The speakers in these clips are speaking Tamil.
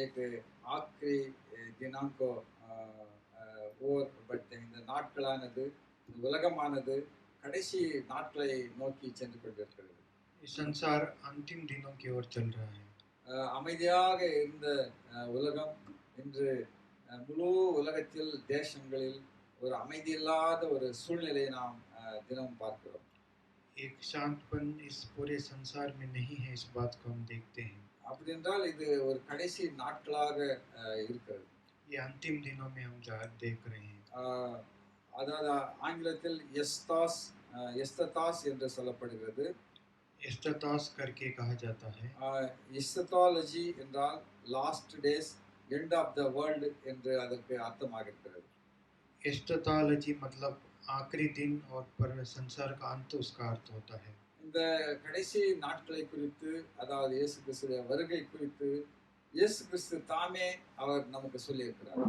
एक आखिरी दिनों को ओर बढ़ते हैं. இந்த நாட்களானது இந்த உலகமானது கடைசி நாட்களை நோக்கி சென்று கொண்டிருக்கிறது. ये संसार अंतिम दिनों की ओर चल रहा है. அமைதியாக இருந்த உலகம் இன்று முழு உலகத்தில் தேசங்களில் ஒரு அமைதியில்லாத ஒரு சூழ்நிலையை நாம் தினமும் பார்க்கிறோம். एक शांतपन इस पूरे संसार में नहीं है, इस बात को हम देखते हैं. அப்படி என்றால் இது ஒரு கடைசி நாட்களாக இருக்கிறது. ये अंतिम दिनों में हम देख रहे हैं. அதாவது ஆங்கிலத்தில் எஸ்ததாஸ் என்று சொல்லப்படுகிறது. एस्टतास करके कहा जाता है. எஸ்ததாலஜி என்றால் last days end of the world என்று அதற்கு அர்த்தமாக இருக்கிறது. एस्टतालॉजी मतलब आखिरी दिन और पर संसार का अंत उसका अर्थ होता है. இந்த கடைசி நாட்களை குறித்து அதாவது இயேசு கிறிஸ்துவின் வருகை குறித்து இயேசு கிறிஸ்து தாமே அவர் நமக்கு சொல்லி இருக்கிறார்.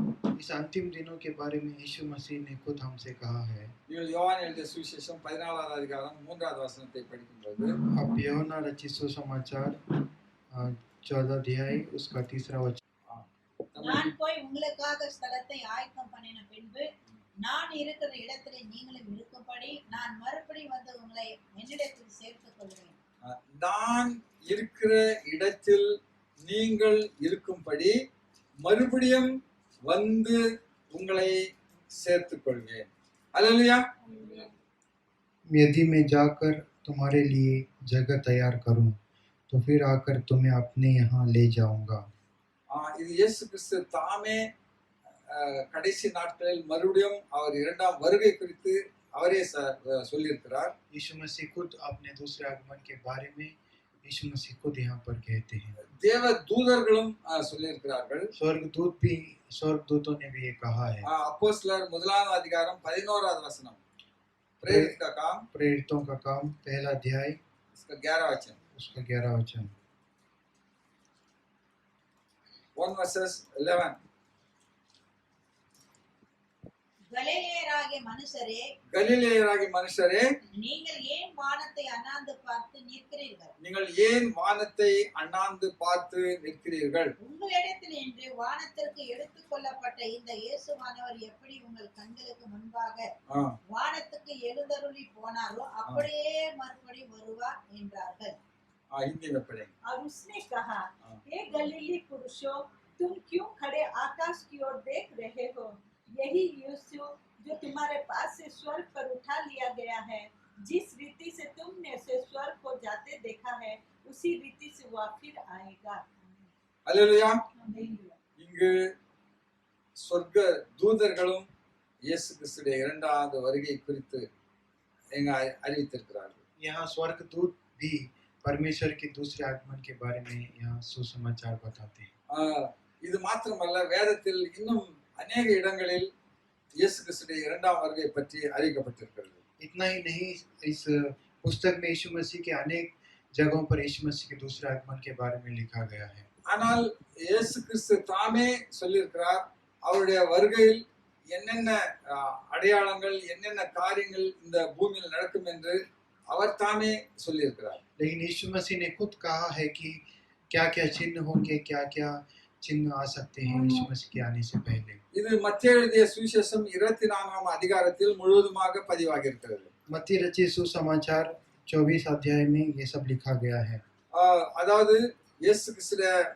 इस अंतिम दिनों के बारे में यीशु मसीह ने खुद हमसे कहा है. யோவான் எழுதிய சுவிசேஷம் 14வது அதிகாரம் 3வது வசனத்தை படிக்கும்போது अब யோனா रचित सुसमाचार 14 अध्याय उसका 3 वचन. நான் போய் உங்களுக்காக ஸ்தலத்தை ஆயத்தம் பண்ணின பின்பு நான் இருக்கிற இடத்திலே நீங்களும் இருக்கும்படி நான் மறுபடி வந்து உங்களை என்னிடத்தில் சேர்த்துக் கொள்வேன். நான் இருக்கிற இடத்தில் நீங்கள் இருக்கும்படி மறுபடியும் வந்து உங்களை சேர்த்துக் கொள்வேன். அல்லேலூயா. यदि मैं जाकर तुम्हारे लिए जगह तैयार करूं तो फिर आकर तुम्हें अपने यहाँ ले जाऊंगा. இது இயேசு கிறிஸ்து தாமே கடைசி நாட்களில் மறுபடியும் அவர் இரண்டாம் வருகை குறித்து அவரே சொல்லியிருக்கிறார். यीशु मसीह खुद अपने दूसरे आगमन के बारे में यीशु मसीह खुद यहाँ पर कहते हैं. தேவ தூதர்களும் சொல்லியிருக்கிறார்கள். स्वर्गदूतों ने भी ये कहा है. அப்போஸ்தலர் 1வது அதிகாரம் 11வது वचனம். प्रेरितों का काम 1 अध्याय उसका 11 वचन. 1 verses 11. கலிலேயராகிய மனுஷரே நீங்கள் ஏன் வானத்தை அண்ணாந்து பார்த்து நிற்கிறீர்கள்? உங்களிடத்தில் இன்று வானத்திற்கு எடுத்துக் கொள்ளப்பட்ட இந்த இயேசுவானவர் எப்படி உங்கள் கண்களுக்கு முன்பாக வானத்துக்கு எழுந்தருளி போனாரோ அப்படியே மறுபடி வருவார் என்றார்கள். हिंदी में पढ़ेंगे. और उसने कहा, हे गलीली पुरुषों, तुम क्यों खड़े आकाश की ओर देख रहे हो? यही यीशु जो तुम्हारे पास से स्वर्ग पर उठा लिया गया है, जिस रीति से तुमने उसे स्वर्ग को जाते देखा है, उसी रीति से वह फिर आएगा. हालेलुया. இங்கு சொர்க்க தூதர்களும் இயேசு கிறிஸ்துவின் இரண்டாவது வருகை குறித்து அறிவித்திருக்கிறார்கள். यहाँ स्वर्गदूत भी परमेश्वर के दूसरे आगमन के बारे में यहाँ सुसमाचार बताते हैं. இது மாத்திரமல்ல, வேதத்தில் இன்னும் अनेक இடங்களில் இயேசு கிறிஸ்துவின் இரண்டாம் வருகை பற்றி அறிவிக்கப்பட்டிருக்கிறது. इतना ही नहीं, इस पुस्तक में यीशु मसीह के अनेक जगहों पर यीशु मसीह के दूसरे आगमन के बारे में लिखा गया है. ஆனால் இயேசு கிறிஸ்து தாமே சொல்லியிருக்கிறார் அவருடைய வருகையில் என்னென்ன அடையாளங்கள் என்னென்ன காரியங்கள் இந்த பூமியில் நடக்கும் என்று அவர் தாமே சொல்லியிருக்கிறார். लेकिन यीशु मसीह ने खुद कहा है कि क्या-क्या चिन्ह होंगे, क्या-क्या चिन्ह आ सकते हैं यीशु मसीह के आने से पहले. இது மத்தேயு எழுதிய சுவிசேஷம் 24ஆம் அதிகாரத்தில் முழுவதுமாக பதிவாகி இருக்கிறது. मत्ती रचित सुसमाचार 24 अध्याय में ये सब लिखा गया है. அதாவது இயேசு கிறிஸ்துவின்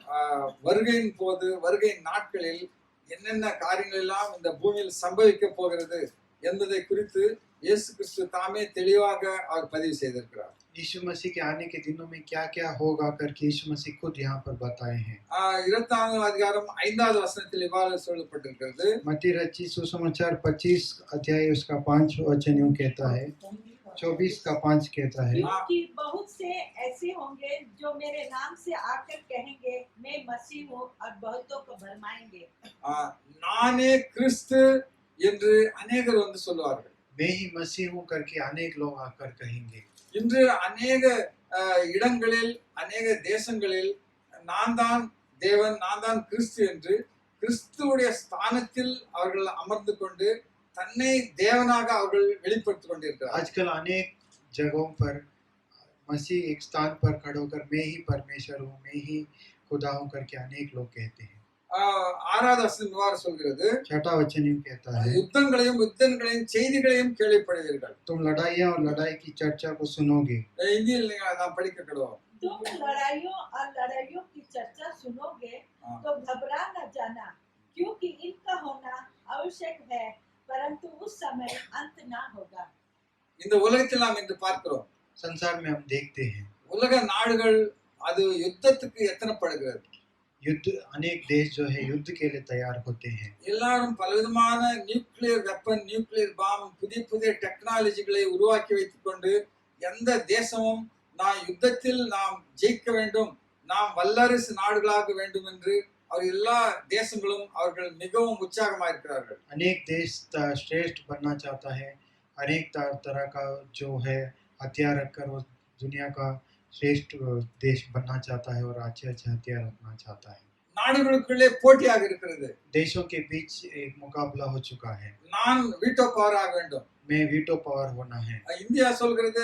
வருகையின் போது வருகையின் நாட்களில் என்னென்ன காரியங்கள் எல்லாம் இந்த பூமியில் சம்பவிக்க போகிறது என்பதை குறித்து இயேசு கிறிஸ்து தாமே தெளிவாக அவர் பதிவு செய்திருக்கிறார். यीशु मसीह के आने के दिनों में क्या-क्या होगा करके यीशु मसीह खुद यहाँ पर बताए हैं. 24ஆம் அதிகாரம் 5வது வசனத்தில் இவ்வாறு சொல்லப்பட்டிருக்கிறது. मत्ती रचित सुसमाचार 25 अध्याय उसका 5 वचन यूं कहता है, 24 का 5 कहता है, कि बहुत से ऐसे होंगे जो मेरे नाम से आकर कहेंगे मैं मसीह हूँ और बहुतों को भरमाएंगे. நானே கிறிஸ்து என்று अनेகர் வந்து சொல்வார்கள். मैं ही मसीह हूँ करके अनेक लोग आकर कहेंगे. இன்று अनेக இடங்களில் अनेக தேசங்களில் நான் தான் தேவன் நான் தான் கிறிஸ்து என்று கிறிஸ்துவுடைய ஸ்தானத்தில் அவர்கள் அமர்ந்து கொண்டு தன்னை தேவனாக அவர்கள் வெளிப்படுத்திக் கொண்டிருக்கிறார்கள். आजकल अनेक जगहों पर मसीह एक स्थान पर खड़े होकर मैं ही परमेश्वर हूँ, मैं ही खुदा हूँ करके अनेक लोग कहते हैं. ஆறாவது வசனம் இவ்வாறு சொல்கிறது, छठा वचन यूं कहता है, யுத்தங்களையும் செய்திகளையும் கேள்விப்படுவீர்கள். तुम लड़ाइयाँ और लड़ाई की चर्चा को सुनोगे. இந்தியில் நாம் படிக்க கிடுவோம். तुम लड़ाइयों और लड़ाइयों की चर्चा सुनोगे हाँ। तो घबरा न जाना, क्योंकि इनका होना आवश्यक है, परंतु उस समय अंत ना होगा. இந்த உலகத்தில் நாம் இன்று பார்க்கிறோம், संसार में हम देखते हैं உலக நாடுகள் அது யுத்தத்துக்கு எத்தனைப்படுகிறது. युद्ध, अनेक देश जो है युद्ध के लिए तैयार होते हैं. எல்லாரும் பலவிதமான நியூக்ளியர் வெப்பன், நியூக்ளியர் பாம், புதிய புதிய டெக்னாலஜிகளை உருவாக்கி வைத்துக் கொண்டு எந்த தேசமும் நாம் யுத்தத்தில் நாம் ஜெயிக்க வேண்டும், நாம் வல்லரசு நாடுகளாக வேண்டும் என்று அவர் எல்லா தேசங்களும் அவர்கள் மிகவும் உற்சாகமாக இருக்கிறார்கள். अनेक देश श्रेष्ठ बनना चाहता है, अनेक तरह का जो है हथियार रखकर वो दुनिया का श्रेष्ठ देश बनना चाहता है और अच्छे अच्छे हथियार रखना चाहता है. நாடுகளுக்குள்ளே போட்டியாக இருக்கிறது. देशों के बीच एक मुकाबला हो चुका है. நான் வீட்டோ பவர் ஆக வேண்டும், मैं वीटो पावर होना है. இந்தியா சொல்கிறது,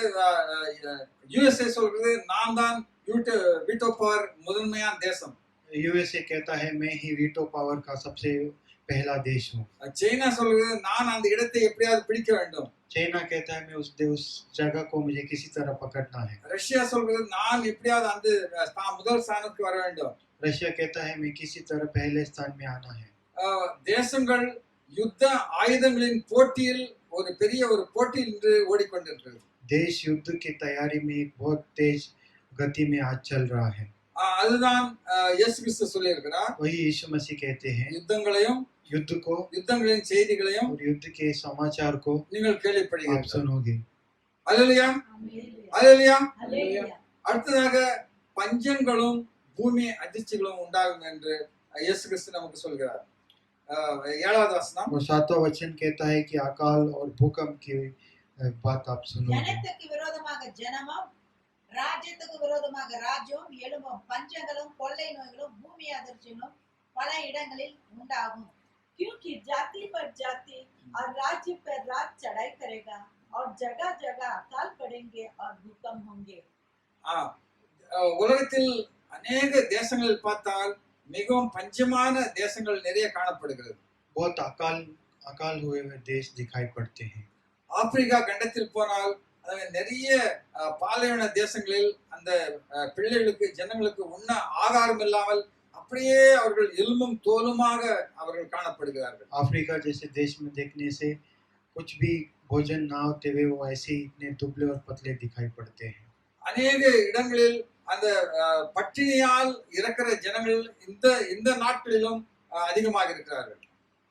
யுஎஸ்ஏ சொல்கிறது நான் தான் வீட்டோ பவர் முதன்மையான தேசம். यूएसए कहता है मैं ही वीटो पावर का सबसे पहला देश हूँ. சைனா சொல்கிறது நான் அந்த இடத்தை எப்படியாவது பிடிக்க வேண்டும். चाइना कहता है मैं उस जगह को मुझे किसी तरह पकड़ना है. ரஷ்யா சொல்கிறது நான் எப்படியாவது அந்த முதல் ஸ்தானத்துக்கு வர வேண்டும். रशिया कहता है मैं किसी तरह पहले स्थान में आना है. தேசங்கள் யுத்த ஆயுதங்களின் போட்டியில் ஒரு பெரிய ஒரு போட்டி இன்று ஓடிக்கொண்டிருக்கிறது. देश युद्ध की तैयारी में एक बहुत तेज गति में आज चल रहा है. அதுதான் இயேசு கிறிஸ்து சொல்லியிருக்கிறார், वही यीशु मसीह कहते हैं, யுத்தங்களையும் युद्ध को யுத்தங்களின் செய்திகளையும் और युद्ध के समाचार को நீங்கள் आप கேள்விப்படுகிறீர்கள். सुनोगे. அல்லேலூயா, हालेलुया. அல்லேலூயா. हालेलुया. அடுத்ததாக பஞ்சங்களும் பூமி அதிர்ச்சிகளும் உண்டாகும் என்று இயேசு கிறிஸ்து நமக்கு சொல்கிறார். 7வது வசனம், और 7वां वचन कहता है कि अकाल और भूकंप की बात आप सुनोगे. ஜனத்துக்கு விரோதமாக ஜனமும் ராஜ்யத்துக்கு விரோதமாக ராஜ்யமும் எழும்பும், பஞ்சங்களும் கொள்ளை நோய்களும் பூமி அதிர்ச்சிகளும் பல இடங்களில் உண்டாகும். क्योंकि जाति पर जाति और राज्य पर राज्य चढ़ाई करेगा और जगह जगह अकाल पड़ेंगे और भूकंप होंगे. உலகத்தில் அநேக தேசங்களில் பார்த்தால் மிகவும் பஞ்சமான தேசங்கள் நிறைய காணப்படுகிறது. बहुत अकाल हुए हुए देश दिखाई पड़ते हैं. ஆப்பிரிக்கா கண்டத்தில் போனால் நிறைய பாலைவன தேசங்களில் அந்த பிள்ளைகளுக்கு ஜனங்களுக்கு உண்ண ஆகாரம் இல்லாமல் அப்படியே அவர்கள் எலும்பும் தோலுமாக அவர்கள் காணப்படுகிறார்கள். अफ्रीका जैसे देश में देखने से कुछ भी भोजन ना होते हुए वो ऐसे ही इतने दुबले और पतले दिखाई पड़ते हैं. அநேக இடங்களில் அந்த பட்டினியால் இறக்கிற ஜனங்கள் இந்த நாட்களிலும் அதிகமாக இருக்கிறார்கள்.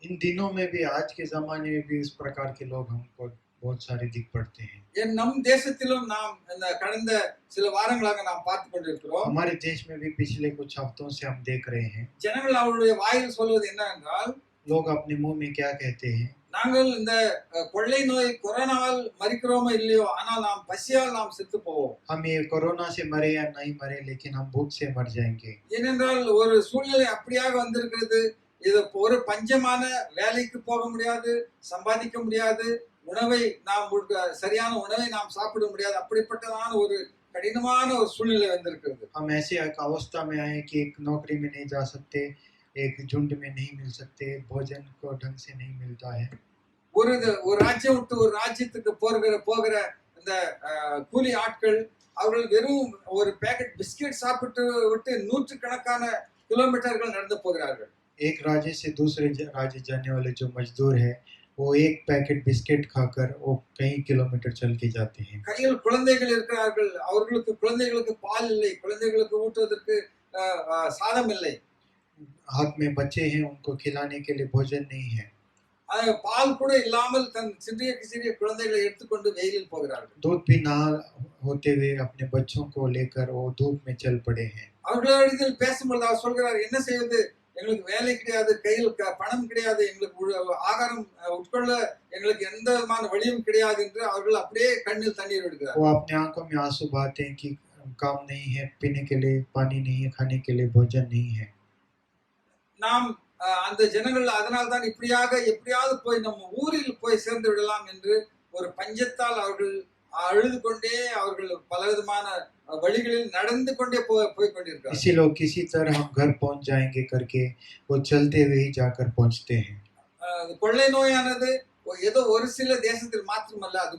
इन दिनों में भी, आज के जमाने में भी इस प्रकार के लोग हमको बहुत सारे दिख पड़ते हैं. நம் தேசத்திலும் நாம் இந்த கடந்த சில வாரங்களாக நாம் பார்த்து கொண்டிருக்கிறோம். हमारे देश में भी पिछले कुछ हफ्तों से हम देख रहे हैं. ஜனங்கள் அவருடைய வாயில் சொல்வது என்ன என்றால், लोग अपने मुंह में क्या कहते हैं, நாங்கள் இந்த கொள்ளை நோய் கொரோனாவால் மரிக்கிறோமோ இல்லையோ, ஆனால் நாம் பசியால் நாம் செத்து போவோம். हम ये कोरोना से मरे या नहीं मरे, लेकिन हम भूख से मर जाएंगे. ஏனென்றால் ஒரு சூழ்நிலை அப்படியாக வந்திருக்கிறது. இது ஒரு பஞ்சமான, வேலைக்கு போக முடியாது, சம்பாதிக்க முடியாது, உணவை நாம் சரியான உணவை நாம் சாப்பிட முடியாது, அப்படிப்பட்டதான ஒரு கடினமான ஒரு சூழ்நிலை வந்திருக்கிறது. हम ऐसे एक अवस्था में आए कि एक नौकरी में नहीं जा सकते, एक झुंड में नहीं मिल सकते, भोजन को ढंग से नहीं मिलता है. ஒரு ராஜ்யம் விட்டு ஒரு ராஜ்யத்துக்கு போகிற இந்த கூலி ஆட்கள் அவர்கள் வெறும் ஒரு பேக்கெட் பிஸ்கெட் சாப்பிட்டு விட்டு நூற்றுக்கணக்கான கிலோமீட்டர்கள் நடந்து போகிறார்கள். एक राज्य से दूसरे राज्य जाने वाले जो मजदूर है, वो एक पैकेट बिस्किट खाकर वो कई किलोमीटर चल के जाते हैं. கையில் குழந்தைகள் இருக்கிறார்கள், அவர்களுக்கு குழந்தைகளுக்கு பால் இல்லை, குழந்தைகளுக்கு ஊட்டுவதற்கு சாதம் இல்லை. हाथ में बच्चे हैं, उनको खिलाने के लिए भोजन नहीं है. பால் கூட இல்லாமல் தன் சிறிய குழந்தைகளை எடுத்துக்கொண்டு வெயிலில் போகிறார்கள். दूध भी ना होते हुए अपने बच्चों को लेकर वो धूप में चल पड़े हैं. அவர்களிடத்தில் பேசும்பொழுது அவர் சொல்கிறார், என்ன செய்வது, எங்களுக்கு வேலை கிடையாது, கையில் பணம் கிடையாது, எங்களுக்கு ஆகாரம் உட்கொள்ள எங்களுக்கு எந்த விதமான வழியும் கிடையாது என்று அவர்கள் அப்படியே கண்ணில் தண்ணீர் விடுகிறார். वो अपने आंखों में आंसू बहाते हैं कि काम नहीं है, पीने के लिए पानी नहीं है, खाने के लिए भोजन नहीं है. நாம் அந்த ஜனங்கள் அதனால் தான் இப்படியாக எப்படியாவது போய் நம்ம ஊரில் போய் சேர்ந்து விடலாம் என்று ஒரு பஞ்சத்தால் அவர்கள் அழுது கொண்டே அவர்கள் பலவிதமான வழிகளில் நடந்து கொண்டே போய் கொண்டிருக்கிறார். इसी लोग किसी तरह हम घर पहुंच जाएंगे करके वो चलते हुए ही जाकर पहुंचते हैं। கொள்ளை நோயானது ஏதோ ஒரு சில தேசத்தில் மாத்திரமல்ல, அது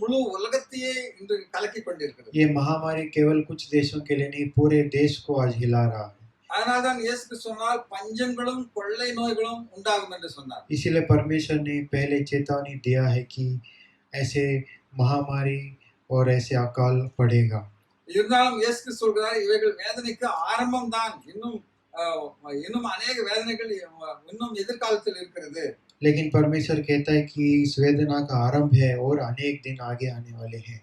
முழு உலகத்தையே இன்று கலக்கி கொண்டிருக்கிறது. ये महामारी केवल कुछ देशों के लिए नहीं, पूरे देश को आज हिला रहा है। அதனால்தான் இயேசு சொன்னார், பஞ்சங்களும் கொள்ளை நோய்களும் உண்டாகும் என்று சொன்னார். इसीलिए परमेश्वर ने पहले चेतावनी दिया है कि ऐसे महामारी और ऐसे अकाल पड़ेगा। இருந்தாலும் இயேசு சொல்கிறார், இவைகள் வேதனைக்கு ஆரம்பம் தான், இன்னும் अनेक வேதனைகள் இன்னும் எதிர்காலத்தில் இருக்கிறது. लेकिन परमेश्वर कहता है कि इस वेदना का आरंभ है और अनेक दिन आगे आने वाले हैं।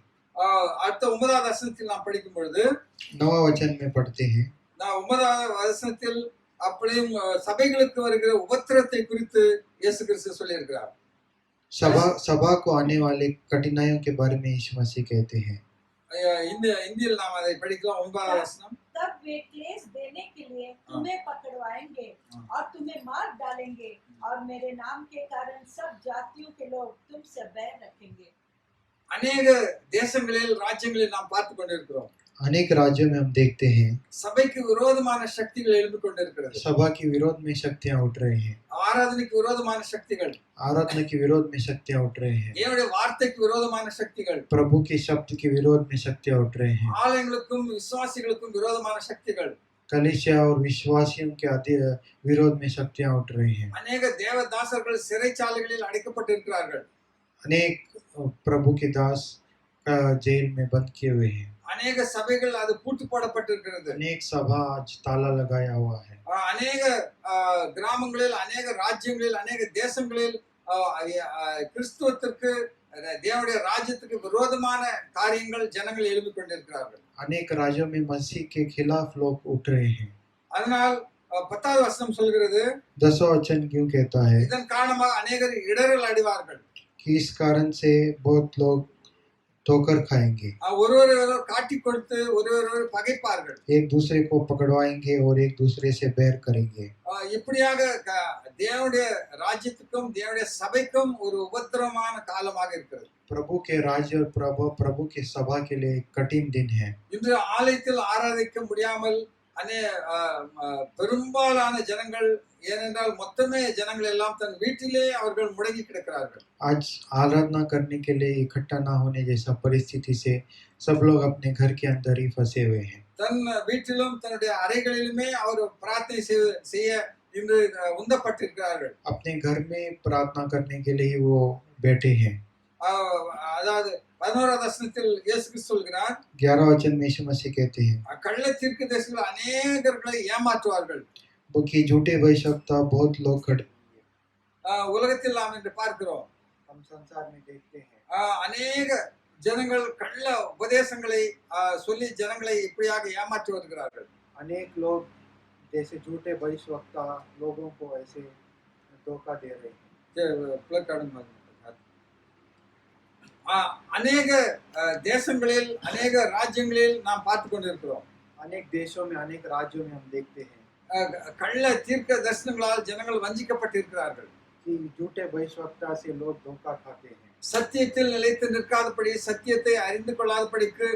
அடுத்த 9வது வசனத்தில் நாம் படிக்கும் பொழுது 9वां वचन में पढ़ते हैं, நான் 9வது வசனத்தில் அப்படியும் சபைகளுக்கு வருகிற உபத்திரத்தை குறித்து இயேசு கிறிஸ்து சொல்லியிருக்கிறார். सभा को आने वाले कठिनाइयों के बारे में यीशु मसीह कहते हैं। இந்தியில் நாம் அதை படிக்கலாம். 9வது வசனம், तब वे क्लेश देने के लिए तुम्हें पकड़वाएंगे और तुम्हें मार डालेंगे और मेरे नाम के कारण सब जातियों के लोग तुमसे बैर रखेंगे। अनेक தேசங்களில் ராஜ்யங்களில் நாம் பார்த்து கொண்டிருக்கிறோம். अनेक राज्यों में हम देखते हैं சபைக்கு விரோதமான சக்திகள் எழும்பி கொண்டிருக்கிறது. सभा के विरोध में शक्तियां उठ रही हैं, ஆராதனைக்கு விரோதமான சக்திகள், आराधना के विरोध में शक्तियां उठ रहे हैं, தேவனுடைய வார்த்தைக்கு விரோதமான சக்திகள், प्रभु के शब्द के विरोध में शक्तियां उठ रहे हैं, ஆலயங்களுக்கும் விசுவாசிகளுக்கும் விரோதமான சக்திகள், कलीसिया और विश्वासियों के विरोध में शक्तियां उठ रही हैं। अनेक தேவதாசர்கள் சிறைச்சாலைகளில் அடைக்கப்பட்டிருக்கிறார்கள். अनेक प्रभु के दास जेल में बंद किए हुए हैं, अनेक சபைகள் அது பூட்டு போடப்பட்டிருக்கிறது. अनेक सभा आज ताला लगाया हुआ है, अनेक கிராமங்களில், अनेक ராஜ்யங்களில், अनेक தேசங்களில் கிறிஸ்துவத்திற்கு, தேவனுடைய ராஜ்யத்துக்கு விரோதமான காரியங்கள் ஜனங்கள் எழுப்பிக் கொண்டிருக்கிறார்கள். अनेक राज्यों में मसीह के खिलाफ लोग उठ रहे हैं। அதனால் 10வது வசனம் சொல்கிறது, 10वां वचन क्यों कहता है இதன் காரணமாக अनेகர் இடறல் அடைவார்கள். कि इस कारण से बहुत लोग ठोकर खाएंगे, ஒருவர் காட்டிக் கொடுத்து ஒருவர் பகைப்பார்கள், एक दूसरे को पकड़वाएंगे और एक दूसरे से बैर करेंगे। இப்படியாக தேவனுடைய ராஜ்யத்துக்கும் தேவனுடைய சபைக்கும் ஒரு உபத்திரவமான காலமாக இருக்கிறது. प्रभु के राज्य और प्रभु के सभा के लिए एक कठिन दिन है। இன்று ஆலயத்தில் ஆராதிக்க முடியாமல் பெரும்பாலான ஜனங்கள், ஏனென்றால் மொத்தமே ஜனங்கள் எல்லாம் தன் வீட்டிலே அவர்கள் முடங்கி கிடக்கிறார்கள். आज आराधना करने के लिए इकट्ठा ना होने जैसा परिस्थिति से सब लोग अपने घर के अंदर ही फंसे हुए हैं। தன் வீட்டிலும் தன்னுடைய அறைகளிலுமே அவர் பிரார்த்தனை செய்ய இன்று உந்தப்பட்டிருக்கிறார்கள். अपने घर में प्रार्थना करने के लिए ही वो बैठे हैं। அதாவது 11வது வசனத்தில் இயேசு கிறிஸ்து சொல்கிறார், 11वां वचन में यीशु मसीह कहते हैं கள்ள தீர்க்கதரிசிகள் அநேகர்களை ஏமாற்றுவார்கள். कि झूठे भविष्यवक्ता बहुत लोग खड़े உலகத்தில் நாம் இன்று பார்க்கிறோம், हम संसार में देखते हैं அநேக ஜனங்கள் கள்ள உபதேசங்களை சொல்லி ஜனங்களை இப்படியாக ஏமாற்றி வருகிறார்கள். अनेक लोग जैसे झूठे भविष्यवक्ता लोगों को ऐसे धोखा दे रहे हैं। அநேக தேசங்களில், अनेक ராஜ்யங்களில் நாம் பார்த்து கொண்டிருக்கிறோம். अनेक देशों में, अनेक राज्यों में हम देखते हैं கள்ள தீர்க்க தரிசனங்களால் ஜனங்கள் வஞ்சிக்கப்பட்டிருக்கிறார்கள். कि झूठे भविष्यवक्ता से लोग धोखा खाते हैं। சத்தியத்தில் நிலைத்து நிற்காதபடி, சத்தியத்தை அறிந்து கொள்ளாதபடிக்கு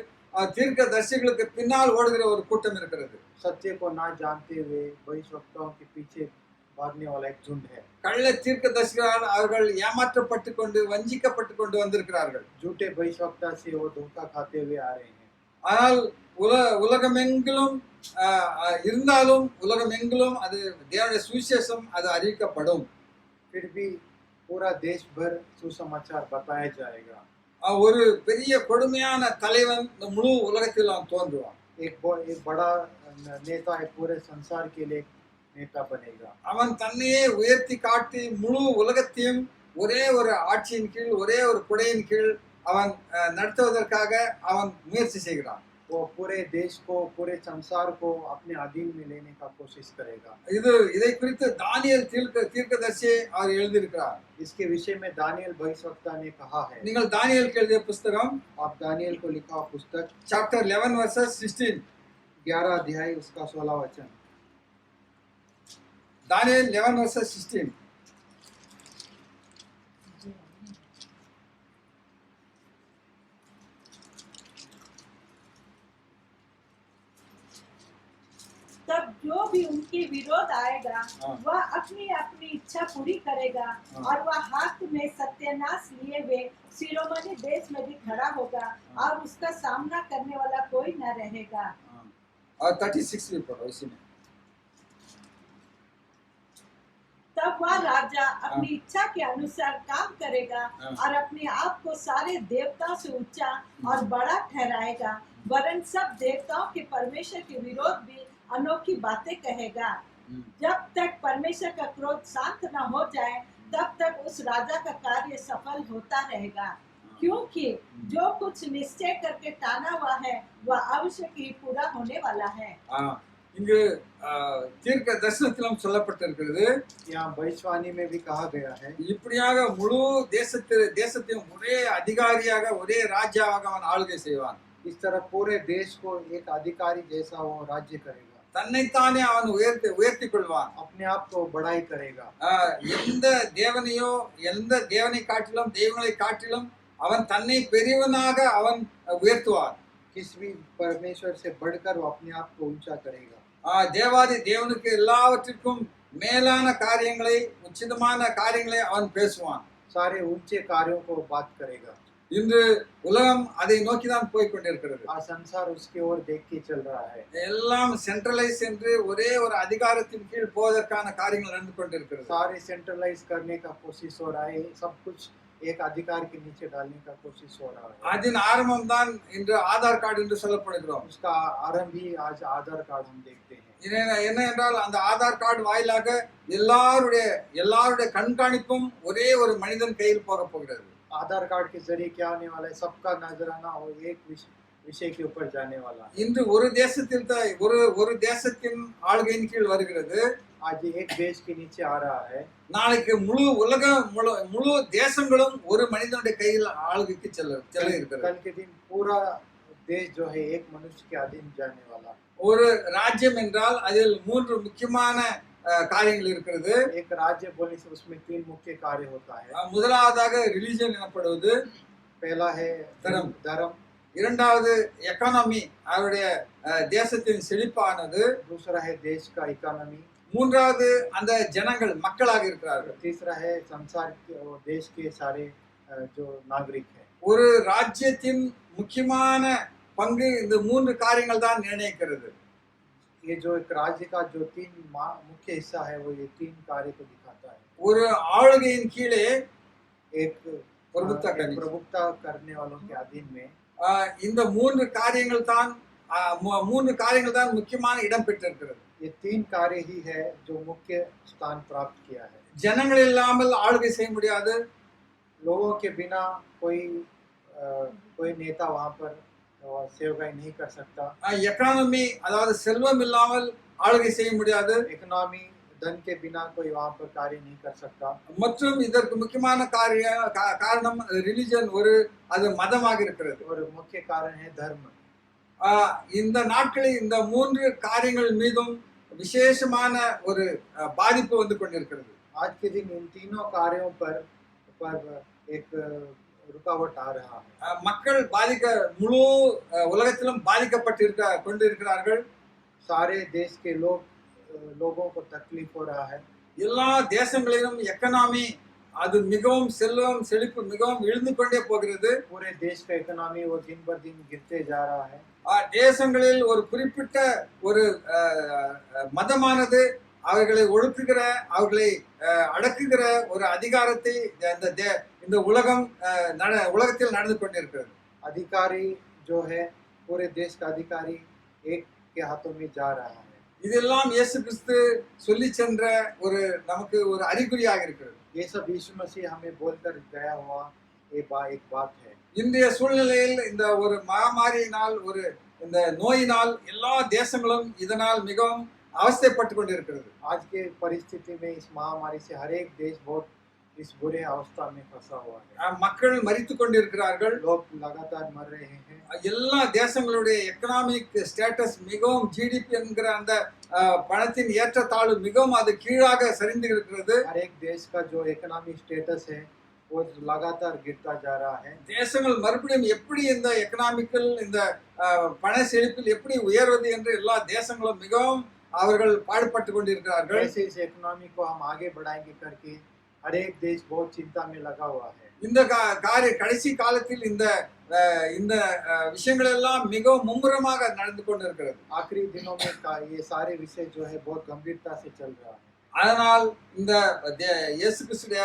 தீர்க்க தரிசிகளுக்கு பின்னால் ஓடுகிற ஒரு கூட்டம் இருக்கிறது. सत्य को ना जानते हुए भविष्यवक्ताओं के पीछे भागने वाला एक झुंड है। கள்ள தீர்க்க தரிசிகளால் அவர்கள் ஏமாற்றப்பட்டு கொண்டு வஞ்சிக்கப்பட்டு கொண்டு வந்திருக்கிறார்கள். झूठे भविष्यवक्ता से वो धोखा खाते हुए आ रहे हैं। ஆனால் உலகமெங்கிலும் இருந்தாலும் உலகமெங்கிலும் அது தேவனுடைய சுவிசேஷம் அது அறிவிக்கப்படும். फिर भी पूरा देश भर सुसमाचार बताया जाएगा। ஒரு பெரிய கொடுமையான தலைவன் இந்த முழு உலகத்தில் தோன்றுவான். एक बड़ा नेता है, पूरे संसार के लिए नेता बनेगा। அவன் தன்னையே உயர்த்தி காட்டி முழு உலகத்தையும் ஒரே ஒரு ஆட்சியின் கீழ், ஒரே ஒரு குடையின் கீழ் அவன் நடத்துவதற்காக அவன் முயற்சி செய்கிறான். वो पूरे देश को, पूरे संसार को अपने अधीन में लेने का कोशिश करेगा। இதை குறித்து தானியேல் தீர்க்கதரிசி அவர் எழுதியிருக்கிறார். इसके विषय में दानियल भविष्यवक्ता ने कहा है। நீங்கள் தானியேலுக்கு எழுதிய புத்தகம், आप दानियल को लिखा पुस्तक चैप्टर 11 वर्सेस 16, 11 अध्याय उसका 16 वचन। दानियल 11 वर्सेस 16। तब जो भी उनके विरोध आएगा हाँ। वह अपनी अपनी इच्छा पूरी करेगा हाँ। और वह हाथ में सत्यानाश लिए हुए शिरोमणि देश में भी खड़ा होगा और उसका सामना करने वाला कोई न रहेगा। और 36 भी पढ़ो इसी में। तब वह राजा अपनी इच्छा के अनुसार काम करेगा और अपने आप को सारे देवताओं से ऊंचा और बड़ा ठहराएगा, वरन सब देवताओं के परमेश्वर के विरोध भी अनोखी बातें कहेगा। जब तक परमेश्वर का क्रोध शांत न हो जाए तब तक उस राजा का कार्य सफल होता रहेगा, क्योंकि जो कुछ निश्चय करके टाना हुआ है वह अवश्य ही पूरा होने वाला है। இங்கு தீர்க்க தரிசனத்திலும் சொல்லப்பட்டிருக்கிறது, यहाँ भविष्यवाणी में भी कहा गया है, இப்படியாக முழு தேசத்தையும் ஒரே அதிகாரியாக ஒரே ராஜாவாக அவன் ஆளுகை செய்வான். इस तरह पूरे देश को एक अधिकारी जैसा वो राज्य करेगा, தன்னைத்தானே அவன் உயர்த்தி கொள்வான், अपने आप को बड़ाई करेगा। எந்த தேவனையோ எந்த தேவனை காட்டிலும் தெய்வங்களை காட்டிலும் அவன் தன்னை பெரியவனாக அவன் உயர்த்துவான். किसी भी परमेश्वर से बढ़कर वो अपने आप को ऊंचा करेगा। தேவாதி தேவனுக்கு எல்லாவற்றிற்கும் மேலான காரியங்களை உச்சிதமான காரியங்களை அவன் பேசுவான். सारे ऊंचे कार्यों को बात करेगा। இன்று உலகம் அதை நோக்கி தான் போய் கொண்டிருக்கிறது. आज संसार उसकी ओर देख के चल रहा है। எல்லாம் சென்ட்ரலைஸ் என்று ஒரே ஒரு அதிகாரத்தின் கீழ் போவதற்கான காரியங்கள் நடந்து கொண்டிருக்கிறது. सारे सेंट्रलाइज करने का कोशिश हो रहा है, सब कुछ एक अधिकार के नीचे डालने का कोशिश हो रहा है। அதன் ஆரம்பம் தான் இன்று ஆதார் கார்டு என்று சொல்லப்படுகிறோம். उसका आरंभ ही आज आधार कार्ड हम देखते हैं। என்ன என்றால் அந்த ஆதார் கார்டு வாயிலாக எல்லாருடைய கண்காணிப்பும் ஒரே ஒரு மனிதன் கையில் போக போகிறது. आधार कार्ड के जरिए क्या होने वाला है, सबका नजराना और एक विषय के ऊपर जाने वाला है। இன்று ஒரு தேசத்தின் ஆளுகையின் கீழ் வருகிறது, आज एक देश के नीचे आ रहा है, நாளைக்கு முழு தேசங்களும் ஒரு மனிதனுடைய கையில் ஆளுகைக்கு செல்ல இருக்கிறது. कल के दिन पूरा देश जो है एक मनुष्य के अधीन जाने वाला। ஒரு ராஜ்யம் என்றால் அதில் 3 முக்கியமான காரியங்கள் இருக்கிறது. एक राज्य बोलने से उसमें 3 मुख्य कार्य होता है। முதலாவதாக ரிலிஜன் எனப்படுவது, पहला है धर्म, இரண்டாவது எக்கானமி அவருடைய தேசத்தின் செழிப்பானது, दूसरा है देश का इकोनॉमी, மூன்றாவது அந்த ஜனங்கள் மக்களாக இருக்கிறார்கள், तीसरा है संसार के और देश के सारे जो नागरिक है। ஒரு ராஜ்யத்தின் முக்கியமான பங்கு இந்த 3 காரியங்கள் தான் நிர்ணயிக்கிறது. ये जो एक राज्य का जो 3 मुख्य हिस्सा है वो ये 3 कार्य को दिखाता है। ஒரு ஆளுகையின் கீழே एक प्रभुत्व करने वालों के अधीन में இந்த 3 காரியங்கள் தான் முக்கியமான இடம் பெற்றிருக்கிறது. ये 3 कार्य ही है जो मुख्य स्थान प्राप्त किया है। ஜனங்கள் இல்லாமல் ஆளுகை செய்ய முடியாது, लोगों के बिना कोई नेता वहाँ पर सेवकाई नहीं कर सकता। எக்கானமி அதாவது செல்வம் இல்லாமல் ஆளுகை செய்ய முடியாது, इकोनॉमी धन के बिना कोई वहाँ पर कार्य नहीं कर सकता। மற்றும் இதற்கு முக்கியமான காரணம் ரிலிஜன், அது மதமாக இருக்கிறது. और मुख्य कारण है धर्म। இந்த நாட்களில் இந்த 3 காரியங்கள் மீதும் விசேஷமான ஒரு பாதிப்பு வந்து கொண்டிருக்கிறது. आज के दिन इन तीनों कार्यों पर एक रुकावट आ रहा है। மக்கள் முழு உலகத்திலும் கொண்டிருக்கிறார்கள். सारे देश के लोगों को तकलीफ हो रहा है। எல்லா தேசங்களிலும் எக்கனாமி அது மிகவும் செழிப்பு மிகவும் இழந்து கொண்டே போகிறது. पूरे देश का इकोनॉमी वो दिन बर दिन गिरते जा रहा है। தேசங்களில் ஒரு குறிப்பிட்ட ஒரு மதமானது அவர்களை ஒடுக்குகிற, அவர்களை அடக்குகிற ஒரு அதிகாரத்தை இந்த உலகத்தில் நடந்து கொண்டிருக்கிறது. अधिकारी जो है पूरे देश का अधिकारी एक के हाथों में जा रहा है। இதெல்லாம் இயேசு கிறிஸ்து சொல்லி சென்ற நமக்கு ஒரு அறிகுறியாக இருக்கிறது. ये सब यीशु मसीह हमें बोलकर गया हुआ एक बात है। இன்றைய சூழ்நிலையில் இந்த ஒரு மகாமாரியினால் இந்த நோயினால் எல்லா தேசங்களும் இதனால் மிகவும் அவஸ்தைப்பட்டு கொண்டிருக்கிறது. आज के परिस्थिति में इस महामारी से हर एक देश बहुत इस बुरे अवस्था में फंसा हुआ है। மக்கள் மரித்து கொண்டிருக்கிறார்கள், लोग लगातार मर रहे हैं। எல்லா தேசங்களுடைய எக்கனாமிக் ஸ்டேட்டஸ் மிகவும் ஜிடிபி என்கிற அந்த பணத்தின் ஏற்றத்தாழ்வு மிகவும் அது கீழாக சரிந்து இருக்கிறது. हर एक देश का जो इकोनॉमिक स्टेटस है वो लगातार गिरता जा रहा है। தேசங்கள் மறுபடியும் எப்படி இந்த எக்கனாமிக்கல் இந்த பண செழிப்பில் எப்படி உயர்வது என்று எல்லா தேசங்களும் மிகவும் அவர்கள் பாடுபட்டு கொண்டிருக்கிறார்கள். कैसे इस इकोनॉमी को हम आगे बढ़ाएंगे करके हर एक देश बहुत चिंता में लगा हुआ है। இந்த காரிய கடைசி காலத்தில் இந்த இந்த விஷயங்கள் எல்லாம் மிகவும் மும்முரமாக நடந்து கொண்டிருக்கிறது. आखिरी दिनों में ये सारे विषय जो है बहुत गंभीरता से चल रहा है। அதனால் இந்த இயேசு கிறிஸ்துடைய